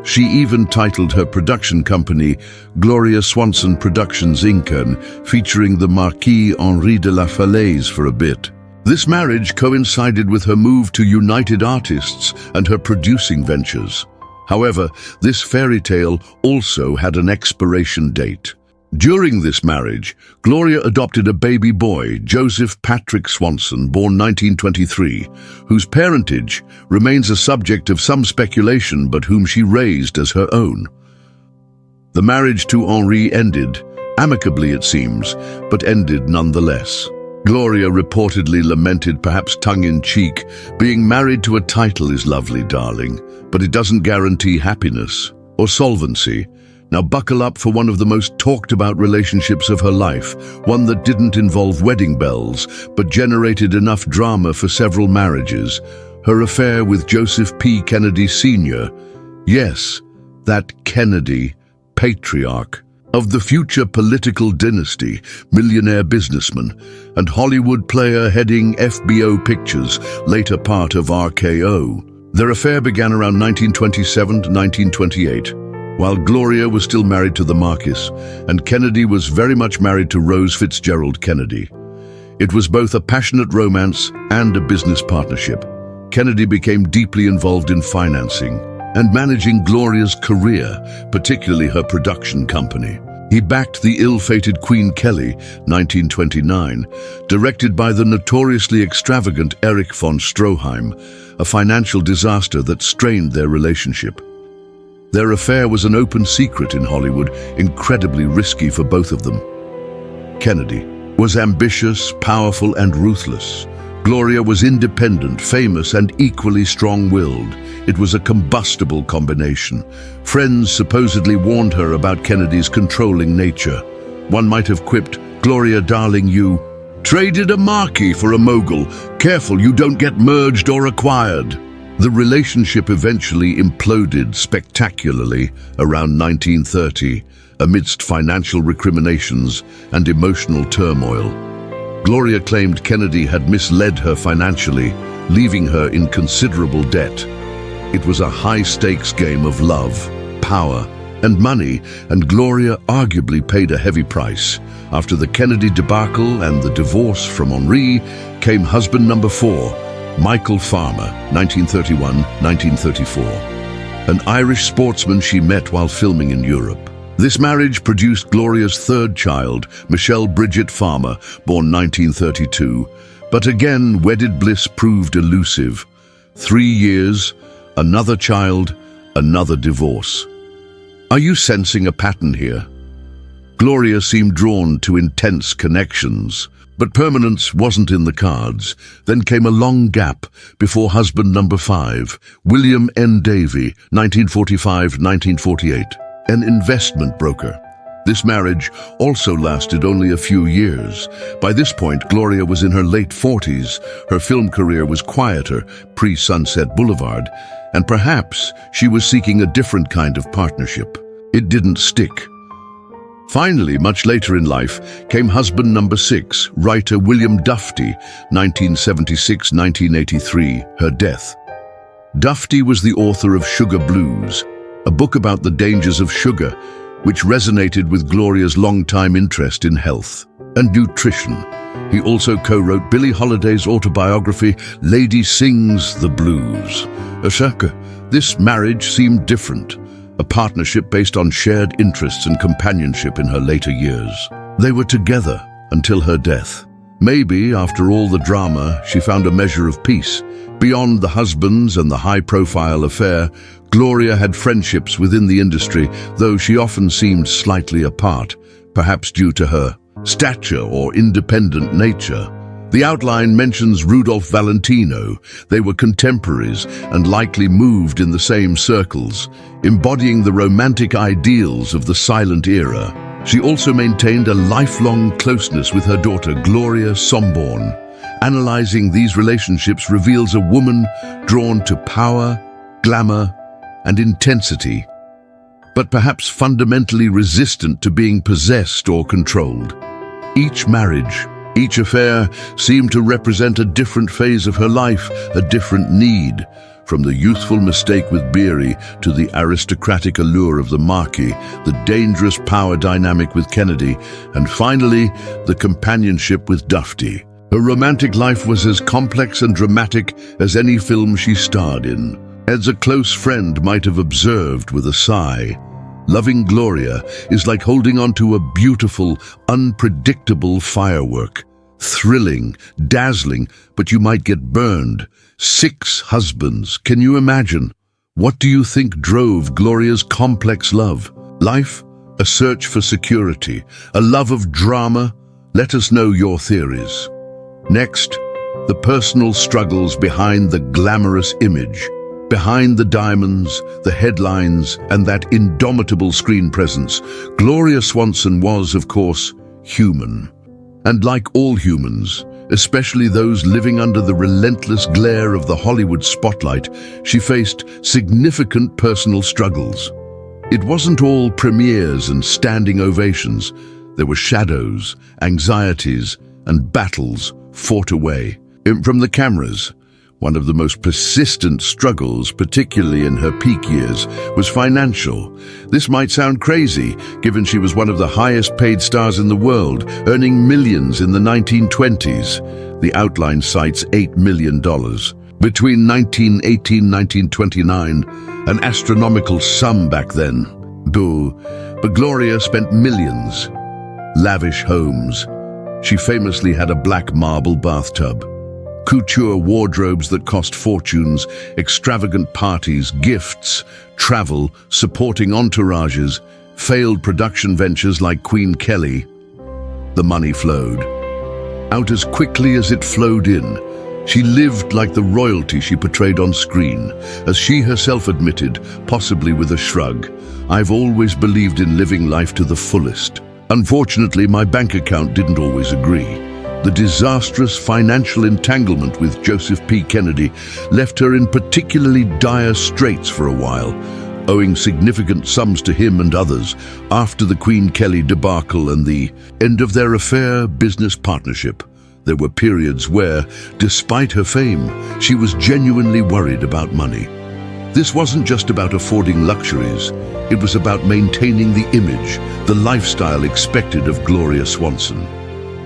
She even titled her production company Gloria Swanson Productions Inc., featuring the Marquis Henri de la Falaise for a bit. This marriage coincided with her move to United Artists and her producing ventures. However, this fairy tale also had an expiration date. During this marriage, Gloria adopted a baby boy, Joseph Patrick Swanson, born 1923, whose parentage remains a subject of some speculation but whom she raised as her own. The marriage to Henri ended, amicably it seems, but ended nonetheless. Gloria reportedly lamented, perhaps tongue-in-cheek, being married to a title is lovely, darling, but it doesn't guarantee happiness or solvency. Now buckle up for one of the most talked about relationships of her life, one that didn't involve wedding bells, but generated enough drama for several marriages. Her affair with Joseph P. Kennedy Sr. Yes, that Kennedy, patriarch of the future political dynasty, millionaire businessman, and Hollywood player heading FBO Pictures, later part of RKO. Their affair began around 1927 to 1928. While Gloria was still married to the Marquis, and Kennedy was very much married to Rose Fitzgerald Kennedy. It was both a passionate romance and a business partnership. Kennedy became deeply involved in financing and managing Gloria's career, particularly her production company. He backed the ill-fated Queen Kelly, 1929, directed by the notoriously extravagant Erich von Stroheim, a financial disaster that strained their relationship. Their affair was an open secret in Hollywood, incredibly risky for both of them. Kennedy was ambitious, powerful, and ruthless. Gloria was independent, famous, and equally strong-willed. It was a combustible combination. Friends supposedly warned her about Kennedy's controlling nature. One might have quipped, "Gloria, darling, you traded a marquis for a mogul. Careful you don't get merged or acquired." The relationship eventually imploded spectacularly around 1930, amidst financial recriminations and emotional turmoil. Gloria claimed Kennedy had misled her financially, leaving her in considerable debt. It was a high-stakes game of love, power, and money, and Gloria arguably paid a heavy price. After the Kennedy debacle and the divorce from Henri came husband number 4, Michael Farmer, 1931-1934, an Irish sportsman she met while filming in Europe. This marriage produced Gloria's third child, Michelle Bridget Farmer, born 1932, but again wedded bliss proved elusive. 3 years, another child, another divorce. Are you sensing a pattern here? Gloria seemed drawn to intense connections, but permanence wasn't in the cards. Then came a long gap before husband number 5, William N. Davey, 1945-1948, an investment broker. This marriage also lasted only a few years. By this point, Gloria was in her late 40s. Her film career was quieter, pre-Sunset Boulevard, and perhaps she was seeking a different kind of partnership. It didn't stick. Finally, much later in life, came husband number 6, writer William Dufty, 1976-1983, her death. Dufty was the author of Sugar Blues, a book about the dangers of sugar, which resonated with Gloria's long-time interest in health and nutrition. He also co-wrote Billie Holiday's autobiography, Lady Sings the Blues. This marriage seemed different, a partnership based on shared interests and companionship in her later years. They were together until her death. Maybe, after all the drama, she found a measure of peace. Beyond the husbands and the high-profile affair, Gloria had friendships within the industry, though she often seemed slightly apart, perhaps due to her stature or independent nature. The outline mentions Rudolph Valentino. They were contemporaries and likely moved in the same circles, embodying the romantic ideals of the silent era. She also maintained a lifelong closeness with her daughter, Gloria Swanson. Analyzing these relationships reveals a woman drawn to power, glamour, and intensity, but perhaps fundamentally resistant to being possessed or controlled. Each marriage, each affair seemed to represent a different phase of her life, a different need, from the youthful mistake with Beery to the aristocratic allure of the Marquis, the dangerous power dynamic with Kennedy, and finally, the companionship with Dufty. Her romantic life was as complex and dramatic as any film she starred in. As a close friend might have observed with a sigh, loving Gloria is like holding onto a beautiful, unpredictable firework. Thrilling, dazzling, but you might get burned. 6 husbands, can you imagine? What do you think drove Gloria's complex love? Life? A search for security? A love of drama? Let us know your theories. Next, the personal struggles behind the glamorous image. Behind the diamonds, the headlines, and that indomitable screen presence, Gloria Swanson was, of course, human. And like all humans, especially those living under the relentless glare of the Hollywood spotlight, she faced significant personal struggles. It wasn't all premieres and standing ovations. There were shadows, anxieties, and battles fought away. From the cameras, one of the most persistent struggles, particularly in her peak years, was financial. This might sound crazy, given she was one of the highest paid stars in the world, earning millions in the 1920s. The outline cites $8 million. Between 1918 and 1929, an astronomical sum back then. But Gloria spent millions. Lavish homes. She famously had a black marble bathtub. Couture wardrobes that cost fortunes, extravagant parties, gifts, travel, supporting entourages, failed production ventures like Queen Kelly. The money flowed out as quickly as it flowed in. She lived like the royalty she portrayed on screen. As she herself admitted, possibly with a shrug, "I've always believed in living life to the fullest. Unfortunately, my bank account didn't always agree." The disastrous financial entanglement with Joseph P. Kennedy left her in particularly dire straits for a while, owing significant sums to him and others after the Queen Kelly debacle and the end of their affair business partnership. There were periods where, despite her fame, she was genuinely worried about money. This wasn't just about affording luxuries, it was about maintaining the image, the lifestyle expected of Gloria Swanson.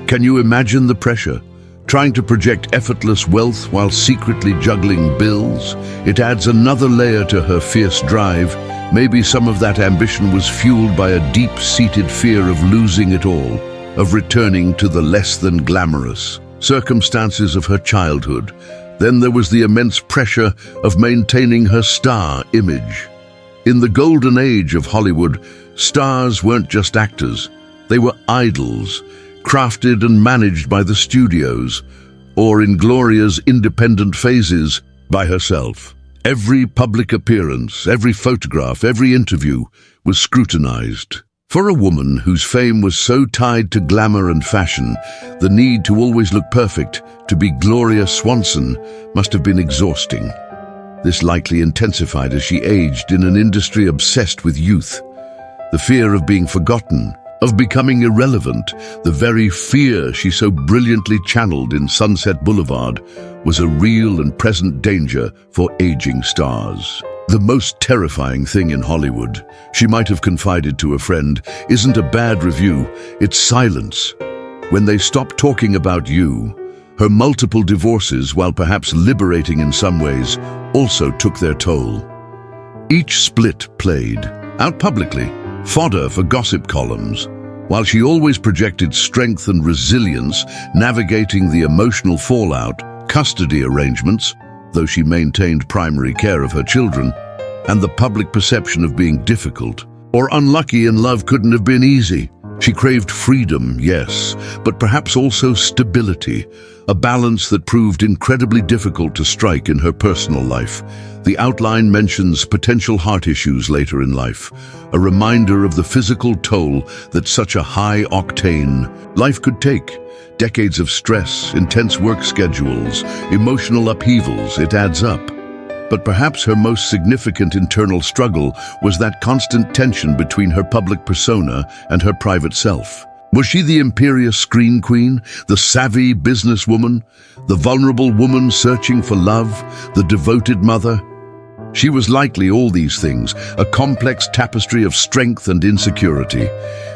Can you imagine the pressure? Trying to project effortless wealth while secretly juggling bills? It adds another layer to her fierce drive. Maybe some of that ambition was fueled by a deep-seated fear of losing it all, of returning to the less than glamorous circumstances of her childhood. Then there was the immense pressure of maintaining her star image. In the golden age of Hollywood, stars weren't just actors. They were idols, crafted and managed by the studios, or in Gloria's independent phases, by herself. Every public appearance, every photograph, every interview was scrutinized. For a woman whose fame was so tied to glamour and fashion, the need to always look perfect, to be Gloria Swanson, must have been exhausting. This likely intensified as she aged in an industry obsessed with youth. The fear of being forgotten, of becoming irrelevant, the very fear she so brilliantly channeled in Sunset Boulevard, was a real and present danger for aging stars. The most terrifying thing in Hollywood, she might have confided to a friend, isn't a bad review, it's silence. When they stop talking about you, her multiple divorces, while perhaps liberating in some ways, also took their toll. Each split played, out publicly, fodder for gossip columns, while she always projected strength and resilience, navigating the emotional fallout, custody arrangements, though she maintained primary care of her children. and the public perception of being difficult or unlucky in love couldn't have been easy. She craved freedom, yes, but perhaps also stability, a balance that proved incredibly difficult to strike in her personal life. The outline mentions potential heart issues later in life, a reminder of the physical toll that such a high-octane life could take. Decades of stress, intense work schedules, emotional upheavals, it adds up. But perhaps her most significant internal struggle was that constant tension between her public persona and her private self. Was she the imperious screen queen, the savvy businesswoman, the vulnerable woman searching for love, the devoted mother? She was likely all these things, a complex tapestry of strength and insecurity.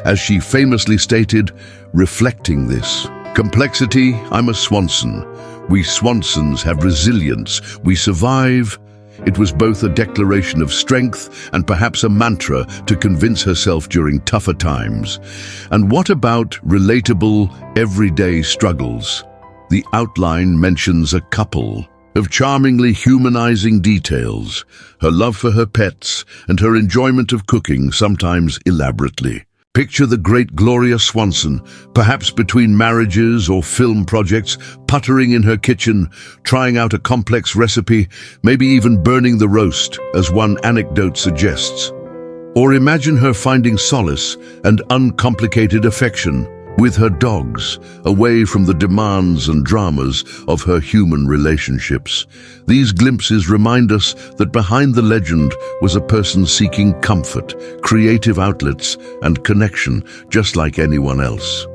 As she famously stated, reflecting this complexity, I'm a Swanson. We Swansons have resilience. We survive. It was both a declaration of strength and perhaps a mantra to convince herself during tougher times. And what about relatable, everyday struggles? The outline mentions a couple of charmingly humanizing details, her love for her pets and her enjoyment of cooking, sometimes elaborately. Picture the great Gloria Swanson, perhaps between marriages or film projects, puttering in her kitchen, trying out a complex recipe, maybe even burning the roast, as one anecdote suggests. Or imagine her finding solace and uncomplicated affection with her dogs, away from the demands and dramas of her human relationships. These glimpses remind us that behind the legend was a person seeking comfort, creative outlets, and connection, just like anyone else.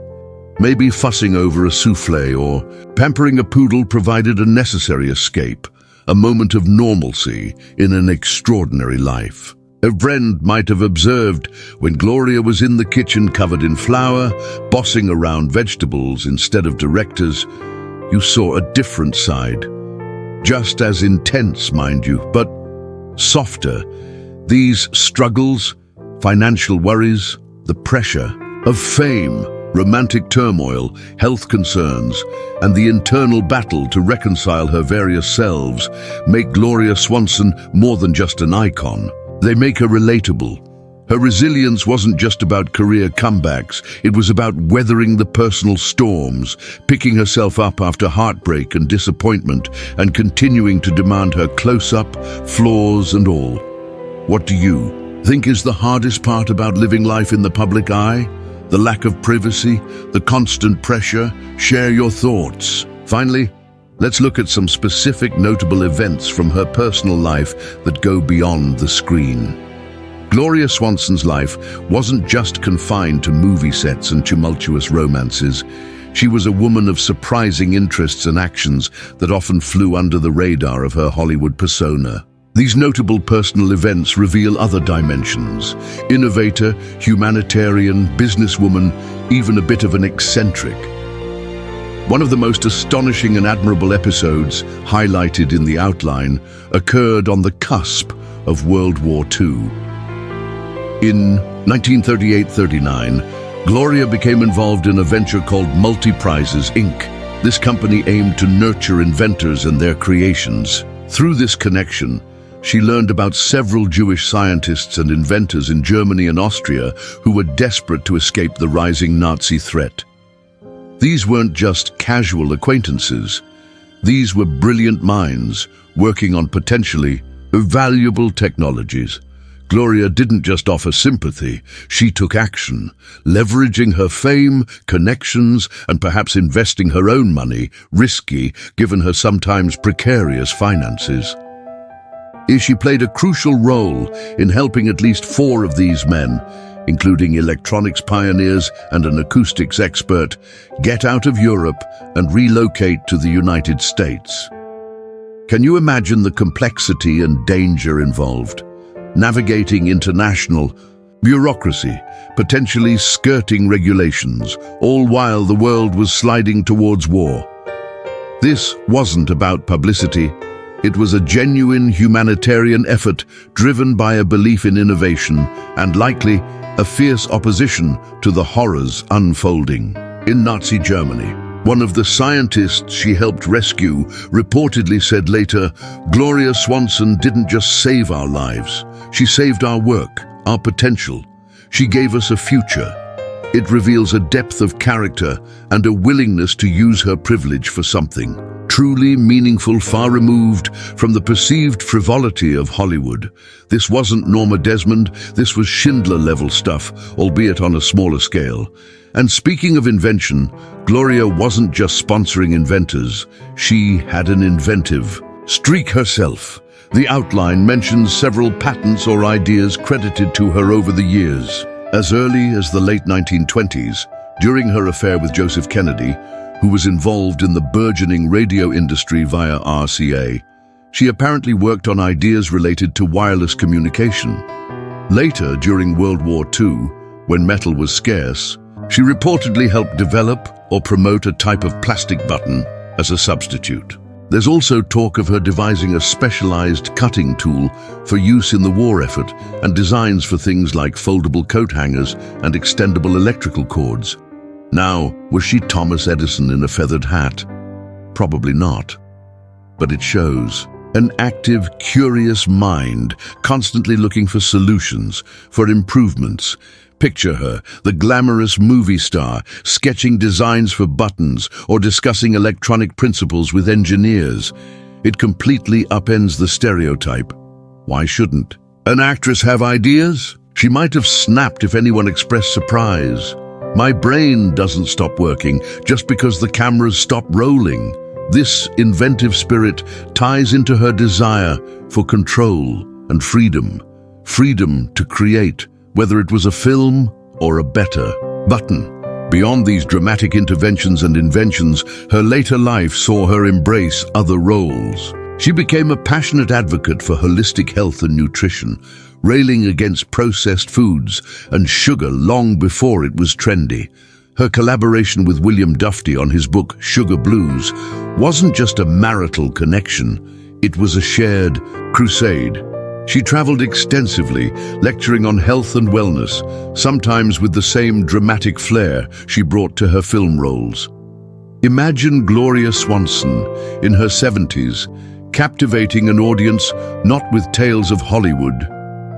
Maybe fussing over a souffle or pampering a poodle provided a necessary escape, a moment of normalcy in an extraordinary life. A friend might have observed when Gloria was in the kitchen covered in flour, bossing around vegetables instead of directors. You saw a different side. Just as intense, mind you, but softer. These struggles, financial worries, the pressure of fame, romantic turmoil, health concerns, and the internal battle to reconcile her various selves make Gloria Swanson more than just an icon. They make her relatable. Her resilience wasn't just about career comebacks, it was about weathering the personal storms, picking herself up after heartbreak and disappointment, and continuing to demand her close-up, flaws and all. What do you think is the hardest part about living life in the public eye? The lack of privacy, the constant pressure? Share your thoughts. Finally, let's look at some specific notable events from her personal life that go beyond the screen. Gloria Swanson's life wasn't just confined to movie sets and tumultuous romances. She was a woman of surprising interests and actions that often flew under the radar of her Hollywood persona. These notable personal events reveal other dimensions: innovator, humanitarian, businesswoman, even a bit of an eccentric. One of the most astonishing and admirable episodes, highlighted in the outline, occurred on the cusp of World War II. In 1938-39, Gloria became involved in a venture called Multiprizes, Inc. This company aimed to nurture inventors and their creations. Through this connection, she learned about several Jewish scientists and inventors in Germany and Austria who were desperate to escape the rising Nazi threat. These weren't just casual acquaintances. These were brilliant minds working on potentially valuable technologies. Gloria didn't just offer sympathy, she took action, leveraging her fame, connections, and perhaps investing her own money, risky given her sometimes precarious finances. She played a crucial role in helping at least 4 of these men, including electronics pioneers and an acoustics expert, get out of Europe and relocate to the United States. Can you imagine the complexity and danger involved? Navigating international bureaucracy, potentially skirting regulations, all while the world was sliding towards war. This wasn't about publicity. It was a genuine humanitarian effort driven by a belief in innovation and likely a fierce opposition to the horrors unfolding in Nazi Germany. One of the scientists she helped rescue reportedly said later, "Gloria Swanson didn't just save our lives. She saved our work, our potential. She gave us a future." It reveals a depth of character and a willingness to use her privilege for something truly meaningful, far removed from the perceived frivolity of Hollywood. This wasn't Norma Desmond, this was Schindler-level stuff, albeit on a smaller scale. And speaking of invention, Gloria wasn't just sponsoring inventors, she had an inventive streak herself. The outline mentions several patents or ideas credited to her over the years. As early as the late 1920s, during her affair with Joseph Kennedy, who was involved in the burgeoning radio industry via RCA, she apparently worked on ideas related to wireless communication. Later, during World War II, when metal was scarce, she reportedly helped develop or promote a type of plastic button as a substitute. There's also talk of her devising a specialized cutting tool for use in the war effort and designs for things like foldable coat hangers and extendable electrical cords. Now, was she Thomas Edison in a feathered hat? Probably not. But it shows an active, curious mind, constantly looking for solutions, for improvements. Picture her, the glamorous movie star, sketching designs for buttons or discussing electronic principles with engineers. It completely upends the stereotype. Why shouldn't an actress have ideas? She might have snapped if anyone expressed surprise. My brain doesn't stop working just because the cameras stop rolling. This inventive spirit ties into her desire for control and freedom. Freedom to create, whether it was a film or a better button. Beyond these dramatic interventions and inventions, her later life saw her embrace other roles. She became a passionate advocate for holistic health and nutrition, railing against processed foods and sugar long before it was trendy. Her collaboration with William Duffy on his book Sugar Blues wasn't just a marital connection, it was a shared crusade. She traveled extensively, lecturing on health and wellness, sometimes with the same dramatic flair she brought to her film roles. Imagine Gloria Swanson in her 70s, captivating an audience not with tales of Hollywood,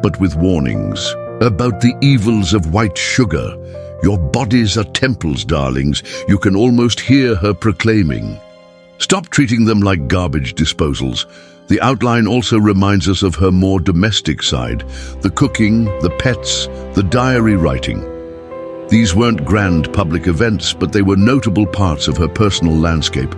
but with warnings about the evils of white sugar. Your bodies are temples, darlings. You can almost hear her proclaiming. Stop treating them like garbage disposals. The outline also reminds us of her more domestic side, the cooking, the pets, the diary writing. These weren't grand public events, but they were notable parts of her personal landscape.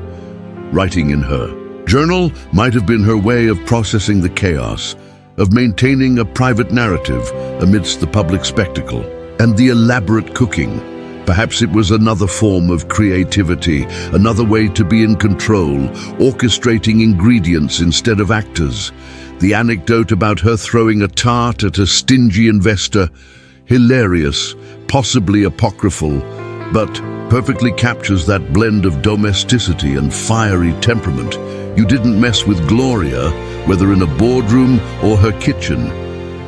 Writing in her journal might have been her way of processing the chaos, of maintaining a private narrative amidst the public spectacle. And the elaborate cooking, perhaps it was another form of creativity, another way to be in control, orchestrating ingredients instead of actors. The anecdote about her throwing a tart at a stingy investor, hilarious, possibly apocryphal, but perfectly captures that blend of domesticity and fiery temperament. You didn't mess with Gloria, whether in a boardroom or her kitchen.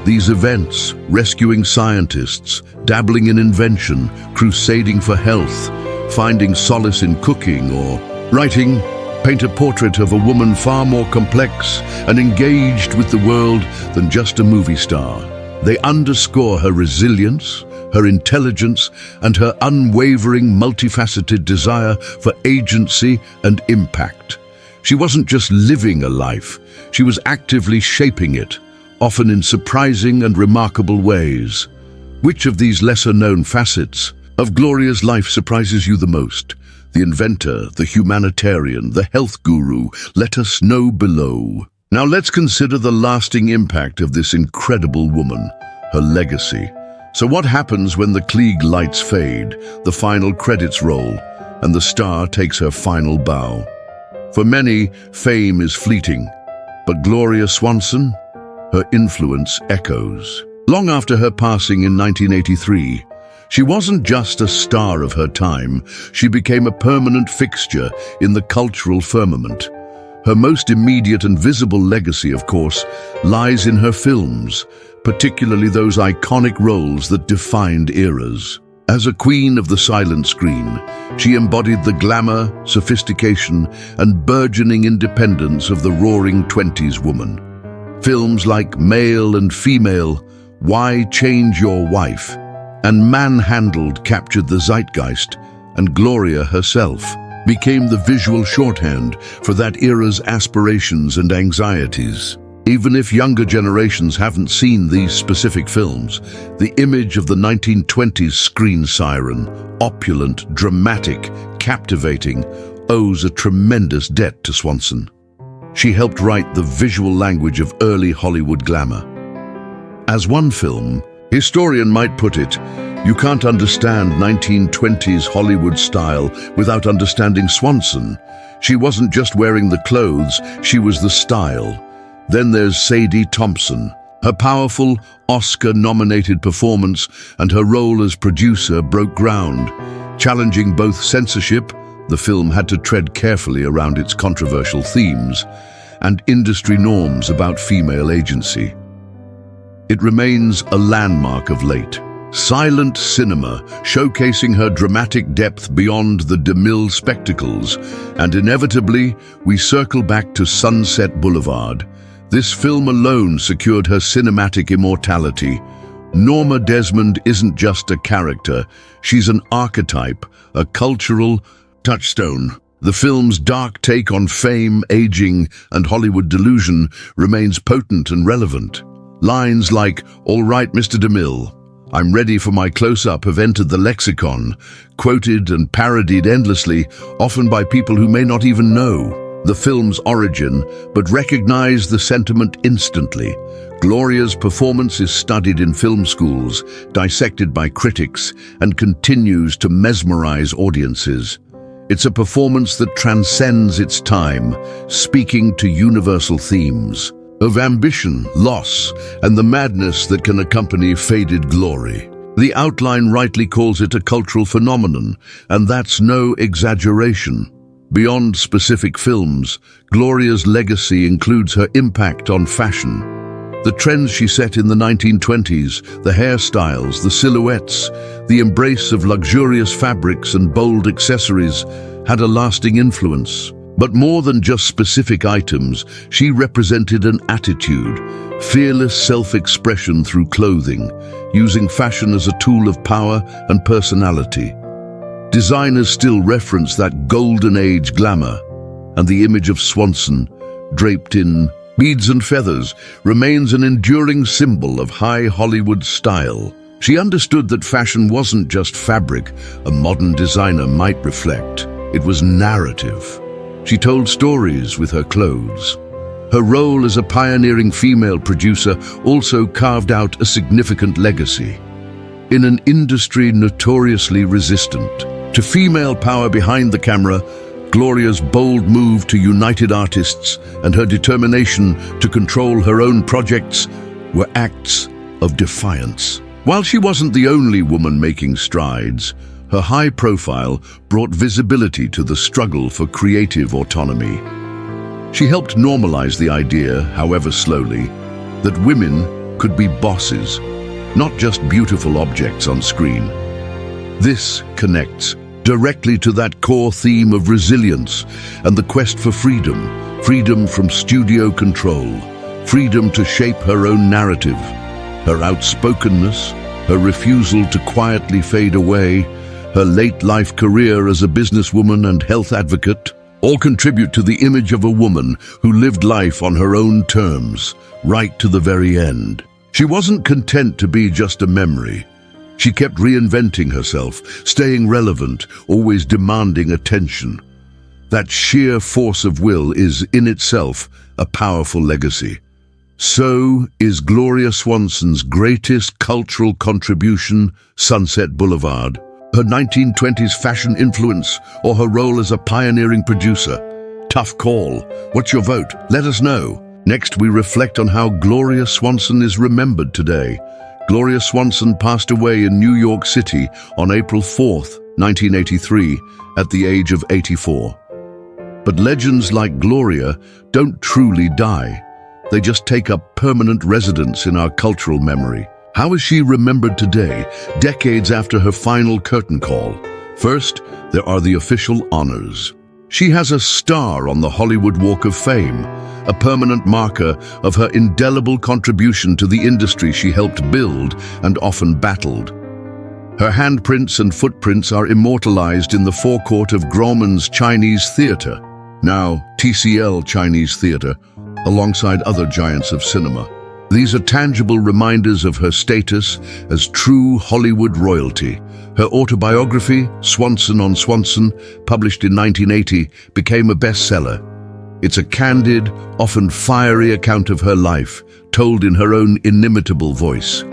These events, rescuing scientists, dabbling in invention, crusading for health, finding solace in cooking or writing, paint a portrait of a woman far more complex and engaged with the world than just a movie star. They underscore her resilience, her intelligence, and her unwavering, multifaceted desire for agency and impact. She wasn't just living a life, she was actively shaping it, often in surprising and remarkable ways. Which of these lesser-known facets of Gloria's life surprises you the most? The inventor, the humanitarian, the health guru? Let us know below. Now let's consider the lasting impact of this incredible woman, her legacy. So what happens when the Klieg lights fade, the final credits roll, and the star takes her final bow? For many, fame is fleeting, but Gloria Swanson, her influence echoes. Long after her passing in 1983, she wasn't just a star of her time, she became a permanent fixture in the cultural firmament. Her most immediate and visible legacy, of course, lies in her films, particularly those iconic roles that defined eras. As a queen of the silent screen, she embodied the glamour, sophistication, and burgeoning independence of the roaring 20s woman. Films like Male and Female, Why Change Your Wife, and Manhandled captured the zeitgeist, and Gloria herself became the visual shorthand for that era's aspirations and anxieties. Even if younger generations haven't seen these specific films, the image of the 1920s screen siren, opulent, dramatic, captivating, owes a tremendous debt to Swanson. She helped write the visual language of early Hollywood glamour. As one film historian might put it, you can't understand 1920s Hollywood style without understanding Swanson. She wasn't just wearing the clothes, she was the style. Then there's Sadie Thompson. Her powerful, Oscar-nominated performance and her role as producer broke ground. Challenging both censorship, the film had to tread carefully around its controversial themes, and industry norms about female agency. It remains a landmark of late. Silent cinema, showcasing her dramatic depth beyond the DeMille spectacles, and inevitably, we circle back to Sunset Boulevard. This film alone secured her cinematic immortality. Norma Desmond isn't just a character, she's an archetype, a cultural touchstone. The film's dark take on fame, aging, and Hollywood delusion remains potent and relevant. Lines like, "All right, Mr. DeMille, I'm ready for my close-up" have entered the lexicon, quoted and parodied endlessly, often by people who may not even know the film's origin, but recognize the sentiment instantly. Gloria's performance is studied in film schools, dissected by critics, and continues to mesmerize audiences. It's a performance that transcends its time, speaking to universal themes of ambition, loss, and the madness that can accompany faded glory. The outline rightly calls it a cultural phenomenon, and that's no exaggeration. Beyond specific films, Gloria's legacy includes her impact on fashion. The trends she set in the 1920s, the hairstyles, the silhouettes, the embrace of luxurious fabrics and bold accessories, had a lasting influence. But more than just specific items, she represented an attitude, fearless self-expression through clothing, using fashion as a tool of power and personality. Designers still reference that golden age glamour, and the image of Swanson, draped in beads and feathers, remains an enduring symbol of high Hollywood style. She understood that fashion wasn't just fabric a modern designer might reflect. It was narrative. She told stories with her clothes. Her role as a pioneering female producer also carved out a significant legacy. In an industry notoriously resistant to female power behind the camera, Gloria's bold move to united artists and her determination to control her own projects were acts of defiance. While she wasn't the only woman making strides, her high profile brought visibility to the struggle for creative autonomy. She helped normalize the idea, however slowly, that women could be bosses, not just beautiful objects on screen. This connects directly to that core theme of resilience and the quest for freedom, freedom from studio control, freedom to shape her own narrative. Her outspokenness, her refusal to quietly fade away, her late-life career as a businesswoman and health advocate, all contribute to the image of a woman who lived life on her own terms, right to the very end. She wasn't content to be just a memory. She kept reinventing herself, staying relevant, always demanding attention. That sheer force of will is, in itself, a powerful legacy. So is Gloria Swanson's greatest cultural contribution, Sunset Boulevard. Her 1920s fashion influence, or her role as a pioneering producer? Tough call. What's your vote? Let us know. Next, we reflect on how Gloria Swanson is remembered today. Gloria Swanson passed away in New York City on April 4th, 1983, at the age of 84. But legends like Gloria don't truly die. They just take up permanent residence in our cultural memory. How is she remembered today, decades after her final curtain call? First, there are the official honors. She has a star on the Hollywood Walk of Fame, a permanent marker of her indelible contribution to the industry she helped build and often battled. Her handprints and footprints are immortalized in the forecourt of Grauman's Chinese Theater, now TCL Chinese Theater, alongside other giants of cinema. These are tangible reminders of her status as true Hollywood royalty. Her autobiography, Swanson on Swanson, published in 1980, became a bestseller. It's a candid, often fiery account of her life, told in her own inimitable voice.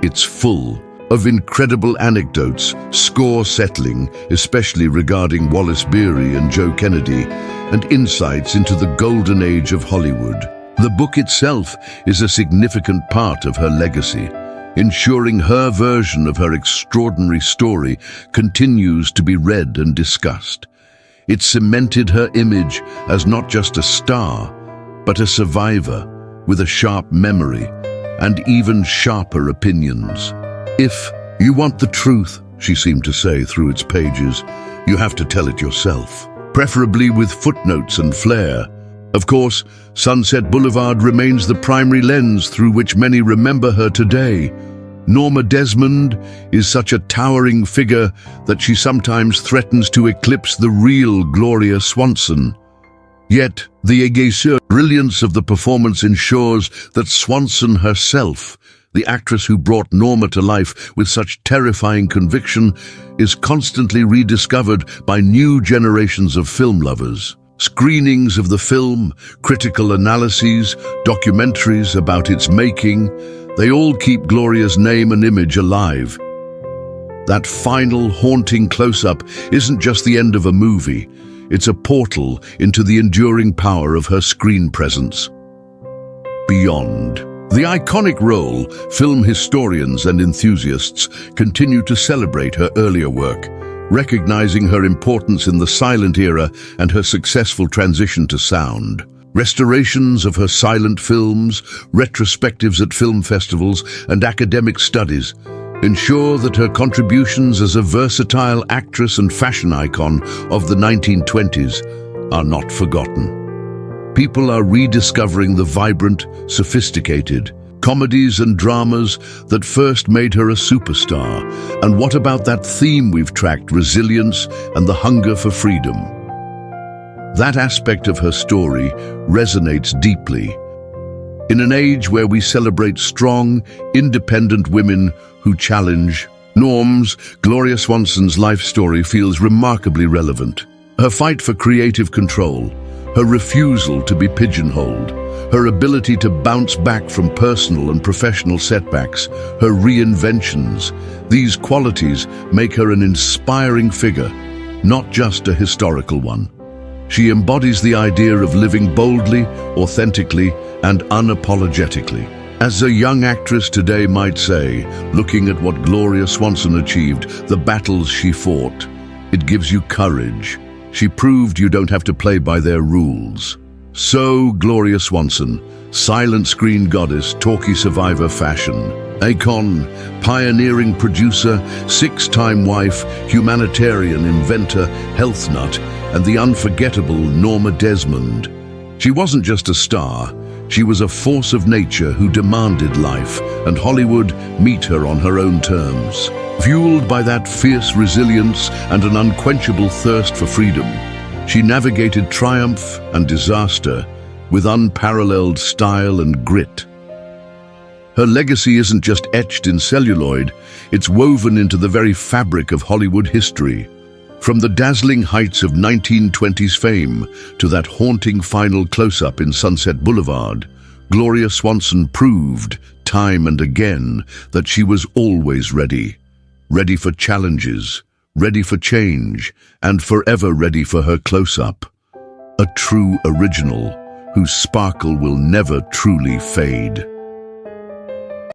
It's full of incredible anecdotes, score-settling, especially regarding Wallace Beery and Joe Kennedy, and insights into the golden age of Hollywood. The book itself is a significant part of her legacy, ensuring her version of her extraordinary story continues to be read and discussed. It cemented her image as not just a star, but a survivor with a sharp memory and even sharper opinions. If you want the truth, she seemed to say through its pages, you have to tell it yourself, preferably with footnotes and flair. Of course, Sunset Boulevard remains the primary lens through which many remember her today. Norma Desmond is such a towering figure that she sometimes threatens to eclipse the real Gloria Swanson. Yet, the aguerre brilliance of the performance ensures that Swanson herself, the actress who brought Norma to life with such terrifying conviction, is constantly rediscovered by new generations of film lovers. Screenings of the film, critical analyses, documentaries about its making, they all keep Gloria's name and image alive. That final, haunting close-up isn't just the end of a movie, it's a portal into the enduring power of her screen presence. Beyond the iconic role, film historians and enthusiasts continue to celebrate her earlier work, recognizing her importance in the silent era and her successful transition to sound. Restorations of her silent films, retrospectives at film festivals, and academic studies ensure that her contributions as a versatile actress and fashion icon of the 1920s are not forgotten. People are rediscovering the vibrant, sophisticated comedies and dramas that first made her a superstar. And what about that theme we've tracked, resilience and the hunger for freedom? That aspect of her story resonates deeply. In an age where we celebrate strong, independent women who challenge norms, Gloria Swanson's life story feels remarkably relevant. Her fight for creative control, her refusal to be pigeonholed, her ability to bounce back from personal and professional setbacks, her reinventions, these qualities make her an inspiring figure, not just a historical one. She embodies the idea of living boldly, authentically, and unapologetically. As a young actress today might say, looking at what Gloria Swanson achieved, the battles she fought, it gives you courage. She proved you don't have to play by their rules. So, Gloria Swanson, silent screen goddess, talkie survivor fashion, icon, pioneering producer, six-time wife, humanitarian inventor, health nut, and the unforgettable Norma Desmond. She wasn't just a star, she was a force of nature who demanded life, and Hollywood meet her on her own terms. Fueled by that fierce resilience and an unquenchable thirst for freedom, she navigated triumph and disaster with unparalleled style and grit. Her legacy isn't just etched in celluloid, it's woven into the very fabric of Hollywood history. From the dazzling heights of 1920s fame to that haunting final close-up in Sunset Boulevard, Gloria Swanson proved, time and again, that she was always ready. Ready for challenges, ready for change, and forever ready for her close-up. A true original whose sparkle will never truly fade.